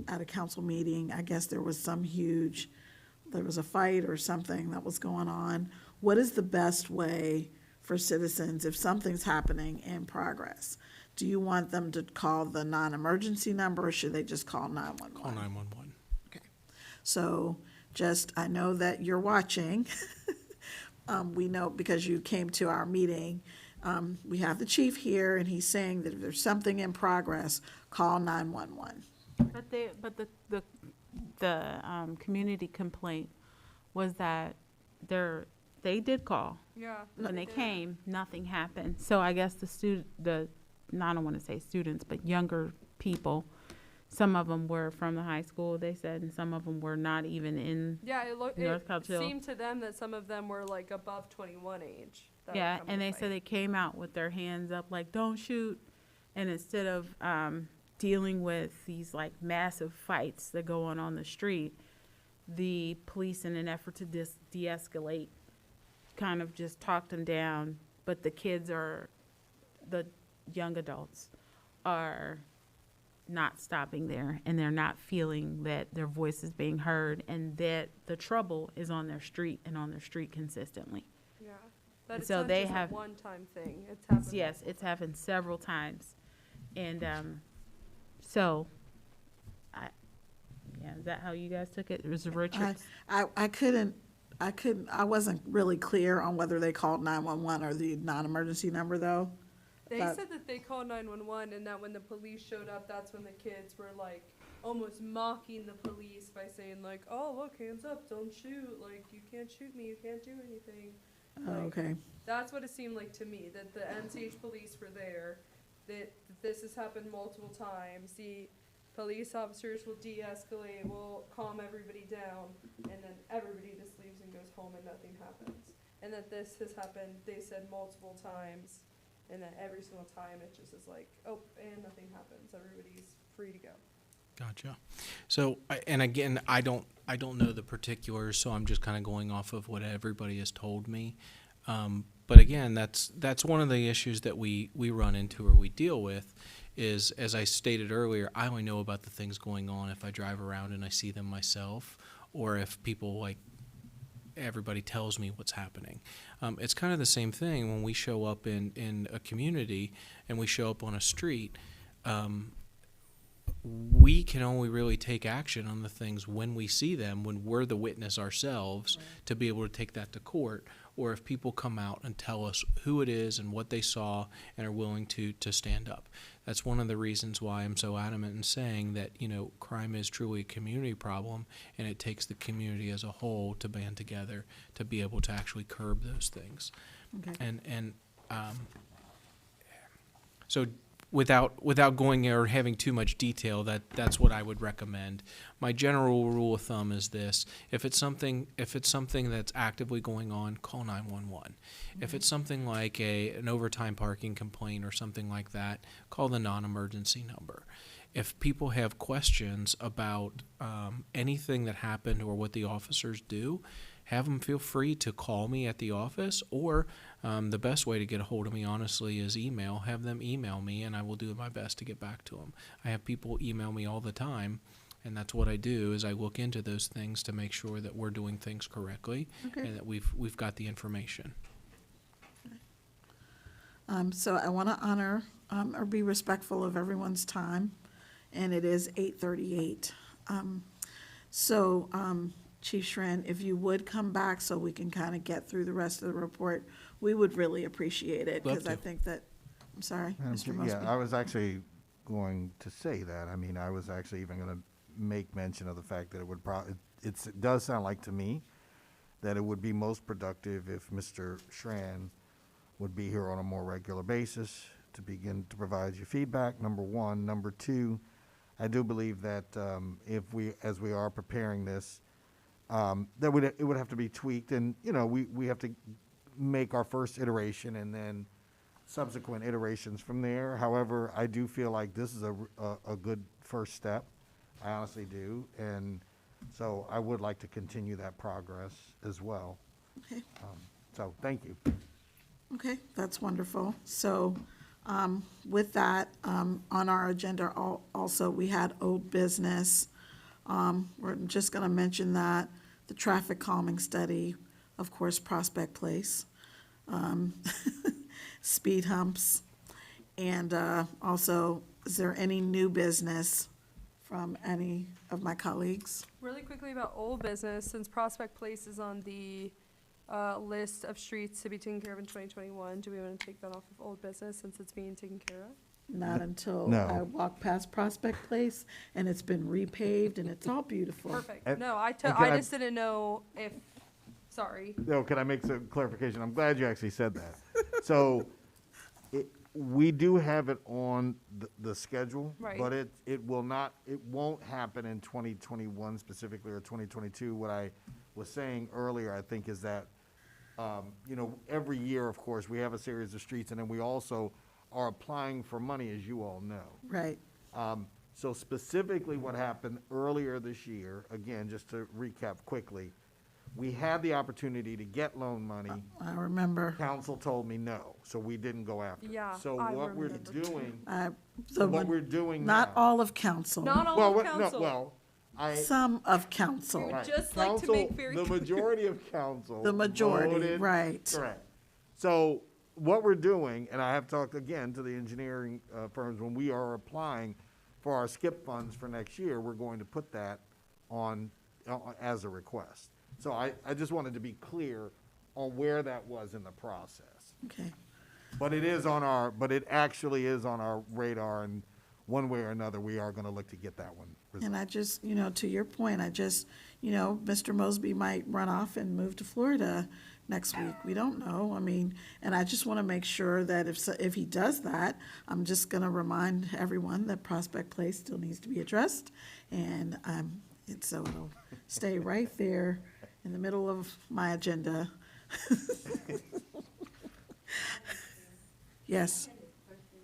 Speaker 1: at a council meeting. I guess there was there was a fight or something that was going on. What is the best way for citizens if something's happening in progress? Do you want them to call the non-emergency number or should they just call 911?
Speaker 6: Call 911.
Speaker 1: So I know that you're watching. We know because you came to our meeting We have the chief here, and he's saying that if there's something in progress, call 911.
Speaker 3: But the community complaint was that they did call.
Speaker 2: Yeah.
Speaker 3: When they came, nothing happened. So I guess I don't want to say students, but younger people, some of them were from the high school, they said, and some of them were not even in.
Speaker 2: Yeah, it
Speaker 3: North Couch Hill.
Speaker 2: seemed to them that some of them were like above 21 age. that were
Speaker 3: Yeah,
Speaker 2: coming
Speaker 3: and
Speaker 2: to
Speaker 3: they
Speaker 2: fight.
Speaker 3: said they came out with their hands up like, don't shoot. And instead of dealing with these like massive fights that go on the street, the police, in an effort to de-escalate, kind of just talked them down. But the young adults are not stopping there, and they're not feeling that their voice is being heard, and that the trouble is on their street and on their street consistently.
Speaker 2: Yeah. That it's
Speaker 3: So
Speaker 2: not
Speaker 3: they
Speaker 2: just
Speaker 3: have-
Speaker 2: a one-time thing. It's happened.
Speaker 3: Yes, it's happened several times. And so, is that how you guys took it? It was Richards?
Speaker 1: I wasn't really clear on whether they called 911 or the non-emergency number, though.
Speaker 2: They
Speaker 1: But-
Speaker 2: said that they called 911 and that when the police showed up, that's when the kids were like almost mocking the police by saying like, "Oh, look, hands up, don't shoot. Like, you can't shoot me, you can't do anything."
Speaker 1: Oh,
Speaker 2: Like,
Speaker 1: okay.
Speaker 2: That's what it seemed like to me, that the MCH police were there, that this has happened multiple times. The police officers will de-escalate, will calm everybody down, and then everybody just leaves and goes home and nothing happens. And that this has happened, they said multiple times, and that every single time it just is like, oh, and nothing happens. Everybody's free to go.
Speaker 6: Gotcha. So, and again, I don't know the particulars, so I'm just kind of going off of what everybody has told me. But again, that's one of the issues that we run into or we deal with is, as I stated earlier, I only know about the things going on if I drive around and I see them myself, or if people like everybody tells me what's happening. It's kind of the same thing when we show up in a community and we show up on a street. We can only really take action on the things when we see them, when we're the witness ourselves, to be able to take that to court, or if people come out and tell us who it is and what they saw and are willing to stand up. That's one of the reasons why I'm so adamant in saying that, crime is truly a community problem, and it takes the community as a whole to band together to be able to actually curb those things.
Speaker 1: Okay.
Speaker 6: And so without going or having too much detail, that's what I would recommend. My general rule of thumb is this: if it's something that's actively going on, call 911. If it's something like an overtime parking complaint or something like that, call the non-emergency number. If people have questions about anything that happened or what the officers do, have them feel free to call me at the office, or the best way to get a hold of me, honestly, is email. Have them email me, and I will do my best to get back to them. I have people email me all the time, and that's what I do, is I look into those things to make sure that we're doing things correctly and that we've got the information.
Speaker 1: So I want to honor or be respectful of everyone's time, and it is 8:38. Chief Schrin, if you would come back so we can kind of get through the rest of the report, we would really appreciate it,
Speaker 6: Love
Speaker 1: because I
Speaker 6: to.
Speaker 1: think that, I'm sorry, Mr. Mosby.
Speaker 5: Yeah, I was actually going to say that. I mean, I was actually even going to make mention of the fact that it would it does sound like to me that it would be most productive if Mr. Schran would be here on a more regular basis to begin to provide you feedback, number one. Number two, I do believe that as we are preparing this, that it would have to be tweaked, and we have to make our first iteration and then subsequent iterations from there. However, I do feel like this is a good first step. I honestly do, and so I would like to continue that progress as well.
Speaker 1: Okay.
Speaker 5: So thank you.
Speaker 1: Okay, that's wonderful. So with that, on our agenda also, we had old business. We're just going to mention that, the traffic calming study, of course, Prospect Place, speed humps, and also, is there any new business from any of my colleagues?
Speaker 2: Really quickly about old business, since Prospect Place is on the list of streets to be taken care of in 2021. Do we want to take that off of old business since it's being taken care of?
Speaker 1: Not until
Speaker 5: No.
Speaker 1: I walk past Prospect Place and it's been repaved and it's all beautiful.
Speaker 2: Perfect.
Speaker 5: And-
Speaker 2: No, I
Speaker 5: and can
Speaker 2: I
Speaker 5: I-
Speaker 2: just didn't know if, sorry.
Speaker 5: No, can I make some clarification? I'm glad you actually said that. So, we do have it on the schedule.
Speaker 2: Right.
Speaker 5: But it won't happen in 2021 specifically or 2022. What I was saying earlier, I think, is that, every year, of course, we have a series of streets, and then we also are applying for money, as you all know.
Speaker 1: Right.
Speaker 5: So specifically what happened earlier this year, again, just to recap quickly, we had the opportunity to get loan money.
Speaker 1: I remember.
Speaker 5: Council told me no, so we didn't go after it.
Speaker 2: Yeah,
Speaker 5: So
Speaker 2: I
Speaker 5: what we're
Speaker 2: remember.
Speaker 5: doing,
Speaker 1: What
Speaker 5: we're doing
Speaker 1: Not
Speaker 5: now.
Speaker 1: all of council.
Speaker 2: Not all
Speaker 5: Well,
Speaker 2: of
Speaker 5: what- no,
Speaker 2: council.
Speaker 5: well,
Speaker 1: Some of council.
Speaker 2: would
Speaker 5: right.
Speaker 2: just like to
Speaker 5: Council-
Speaker 2: make very
Speaker 5: The
Speaker 2: clear.
Speaker 5: majority of council.
Speaker 1: The majority,
Speaker 5: voted
Speaker 1: right.
Speaker 5: Correct. So what we're doing, and I have talked again to the engineering firms, when we are applying for our skip funds for next year, we're going to put that on, as a request. So I just wanted to be clear on where that was in the process.
Speaker 1: Okay.
Speaker 5: But it actually is on our radar, and one way or another, we are gonna look to get that one resolved.
Speaker 1: And I just, to your point, Mr. Mosby might run off and move to Florida next week. We don't know. And I just want to make sure that if he does that, I'm just going to remind everyone that Prospect Place still needs to be addressed. And so it'll stay right there in the middle of my agenda. Yes.
Speaker 4: I had a question.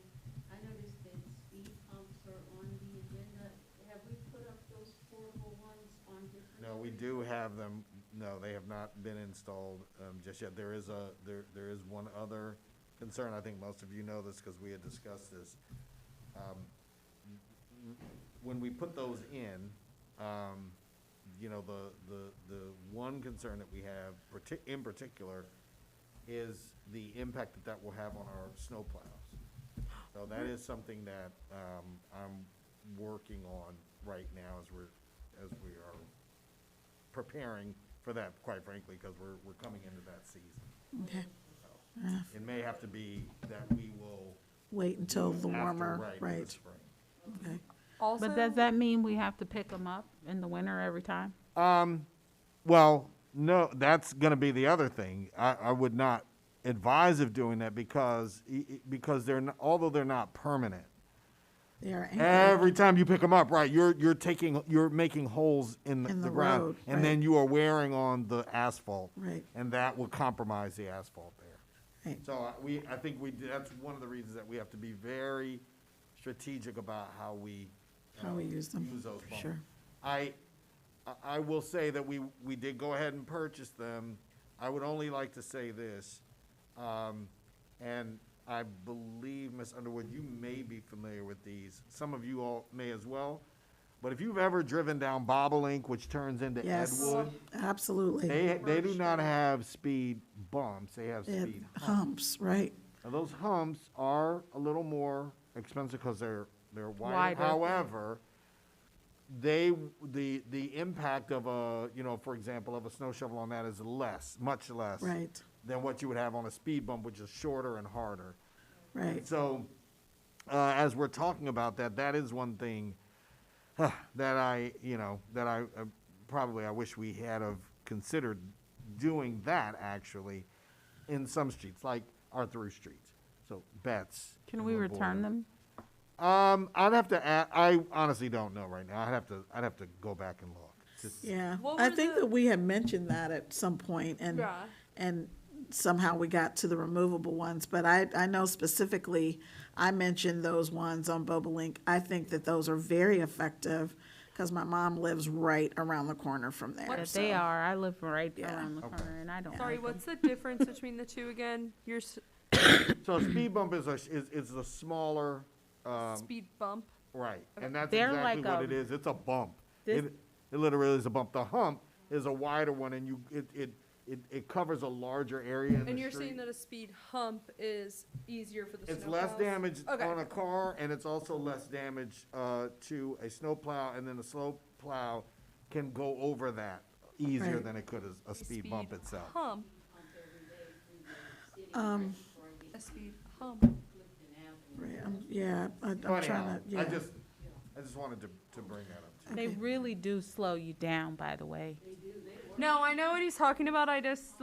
Speaker 4: I noticed that speed humps are on the agenda. Have we put up those portable ones on different?
Speaker 5: No, we do have them. No, they have not been installed just yet. There is one other concern. I think most of you know this because we had discussed this. When we put those in, the one concern that we have in particular is the impact that will have on our snow plows. So that is something that I'm working on right now as we are preparing for that, quite frankly, because we're coming into that season.
Speaker 1: Okay.
Speaker 5: So it may have to be that we will.
Speaker 1: Wait until the
Speaker 5: after,
Speaker 1: warmer,
Speaker 5: in the
Speaker 1: right.
Speaker 5: spring.
Speaker 1: Okay.
Speaker 2: Also,
Speaker 3: But does that mean we have to pick them up in the winter every time?
Speaker 5: Well, no, that's gonna be the other thing. I would not advise of doing that because although they're not permanent,
Speaker 1: They are anchored.
Speaker 5: every time you pick them up, right, you're making holes in
Speaker 1: In
Speaker 5: the
Speaker 1: the
Speaker 5: ground.
Speaker 1: road,
Speaker 5: And then
Speaker 1: right.
Speaker 5: you are wearing on the asphalt.
Speaker 1: Right.
Speaker 5: And that will compromise the asphalt there.
Speaker 1: Right.
Speaker 5: So I think that's one of the reasons that we have to be very strategic about how we.
Speaker 1: Use them,
Speaker 5: Use those
Speaker 1: for
Speaker 5: pumps.
Speaker 1: sure.
Speaker 5: I will say that we did go ahead and purchase them. I would only like to say this, and I believe, Ms. Underwood, you may be familiar with these. Some of you all may as well. But if you've ever driven down Bobolink, which turns into
Speaker 1: Yes,
Speaker 5: Edgewood,
Speaker 1: absolutely.
Speaker 5: they do not have speed bumps, they have
Speaker 1: They have
Speaker 5: speed humps.
Speaker 1: humps, right.
Speaker 5: Now, those humps are a little more expensive because they're wider.
Speaker 3: Wider.
Speaker 5: However, the impact of for example, of a snow shovel on that is much less.
Speaker 1: Right,
Speaker 5: Than what you would have on a speed bump, which is shorter and harder.
Speaker 1: right.
Speaker 5: So, as we're talking about that is one thing that I wish we had have considered doing that actually in some streets, like our through streets. So Betts.
Speaker 3: Can
Speaker 5: and
Speaker 3: we
Speaker 5: Livorno.
Speaker 3: return them?
Speaker 5: I'd have to I honestly don't know right now. I'd have to go back and look.
Speaker 1: Yeah,
Speaker 2: What
Speaker 1: I
Speaker 2: were
Speaker 1: think
Speaker 2: the-
Speaker 1: that we had mentioned that at some point,
Speaker 2: Yeah.
Speaker 1: and somehow we got to the removable ones, but I know specifically, I mentioned those ones on Bobolink. I think that those are very effective, because my mom lives right around the corner from there.
Speaker 3: That
Speaker 1: so-
Speaker 3: they are. I live right
Speaker 1: Yeah.
Speaker 3: around the corner, and I don't.
Speaker 2: sorry,
Speaker 3: like 'em.
Speaker 2: what's the difference between the two again? Your
Speaker 5: So a speed bump is the smaller,
Speaker 2: speed bump.
Speaker 5: right, and that's
Speaker 3: They're
Speaker 5: exactly
Speaker 3: like
Speaker 5: what
Speaker 3: a-
Speaker 5: it is. It's a bump.
Speaker 3: This-
Speaker 5: It literally is a bump. The hump is a wider one, and it covers a larger area in the
Speaker 2: And you're
Speaker 5: street.
Speaker 2: saying that a speed hump is easier for the
Speaker 5: It's
Speaker 2: snowplows?
Speaker 5: less damage
Speaker 2: Okay.
Speaker 5: on a car, and it's also less damage to a snowplow, and then the snowplow can go over that easier
Speaker 1: Right.
Speaker 5: than it could a speed bump itself.
Speaker 2: Hump A speed hump.
Speaker 1: Right, yeah, I'm
Speaker 5: Anyhow,
Speaker 1: trying to, yeah.
Speaker 5: I just wanted to bring that up too.
Speaker 3: They
Speaker 1: Okay.
Speaker 3: really do slow you down, by the way.
Speaker 2: No, I know what he's talking about. I just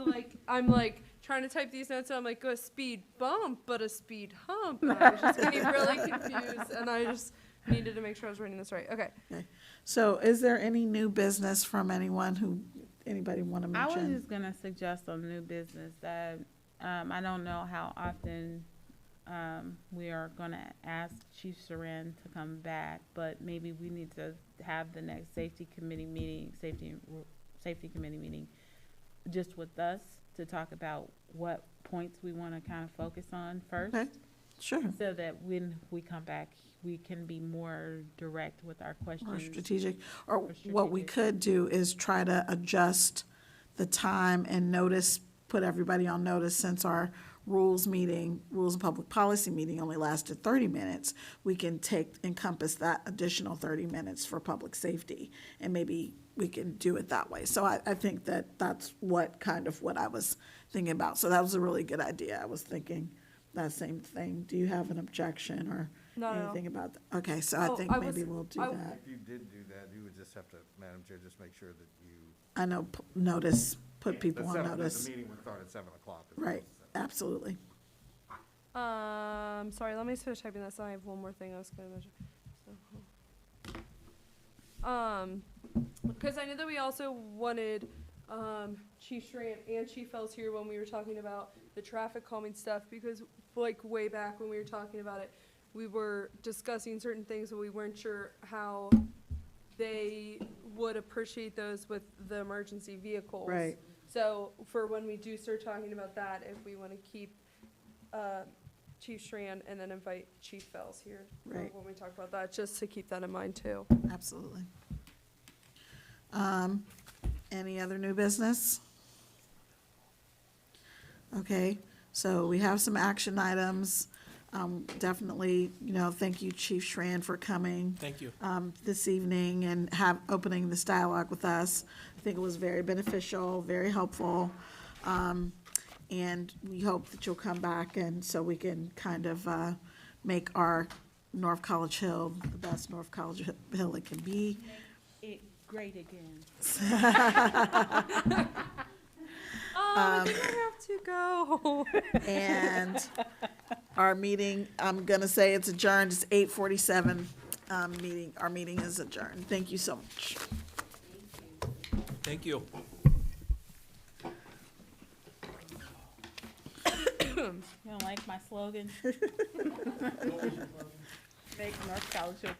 Speaker 2: I'm like trying to type these notes and I'm like, a speed bump, but a speed hump. And I was just getting really confused and I just needed to make sure I was reading this right. Okay.
Speaker 1: So is there any new business from anyone anybody want to
Speaker 3: I was
Speaker 1: mention?
Speaker 3: just gonna suggest on new business that, I don't know how often, we are gonna ask Chief Saran to come back, but maybe we need to have the next safety committee meeting, safety committee meeting, just with us to talk about what points we wanna kind of focus on first.
Speaker 1: Okay. Sure,
Speaker 3: So that when we come back, we can be more direct with our
Speaker 1: or
Speaker 3: questions.
Speaker 1: strategic, or
Speaker 3: Or
Speaker 1: what we
Speaker 3: strategic.
Speaker 1: could do is try to adjust the time and notice, put everybody on notice, since our rules and public policy meeting only lasted 30 minutes, we can encompass that additional 30 minutes for public safety, and maybe we can do it that way. So I think that's what I was thinking about. So that was a really good idea. I was thinking that same thing. Do you have an objection or
Speaker 2: Not at all.
Speaker 1: anything about that? Okay, so I
Speaker 2: Oh,
Speaker 1: think
Speaker 2: I
Speaker 1: maybe
Speaker 2: was-
Speaker 1: we'll do
Speaker 2: I-
Speaker 1: that.
Speaker 5: If you did do that, you would just have to, Madam Chair, just make sure that you.
Speaker 1: I know, put people on notice.
Speaker 5: The meeting would start at 7 o'clock. as
Speaker 1: Right,
Speaker 5: opposed to 7.
Speaker 1: absolutely.
Speaker 2: Sorry, let me finish typing this. I have one more thing I was gonna mention. Because I know that we also wanted, Chief Schramm and Chief Fells here when we were talking about the traffic calming stuff, because like way back when we were talking about it, we were discussing certain things, but we weren't sure how they would appreciate those with the emergency vehicles.
Speaker 1: Right.
Speaker 2: So for when we do start talking about that, if we want to keep Chief Strand and then invite Chief Fells here for
Speaker 1: Right.
Speaker 2: when we talk about that, just to keep that in mind too.
Speaker 1: Absolutely. Any other new business? Okay, so we have some action items. Definitely, thank you, Chief Schran, for coming
Speaker 6: Thank you.
Speaker 1: this evening and opening this dialogue with us. I think it was very beneficial, very helpful. And we hope that you'll come back and so we can kind of make our North College Hill the best North College Hill it can be.
Speaker 3: It great again.
Speaker 2: I think I have to go.
Speaker 1: And our meeting, I'm gonna say it's adjourned, it's 8:47. Our meeting is adjourned. Thank you so much.
Speaker 6: Thank you.
Speaker 3: You don't like my slogan? Make North College Hill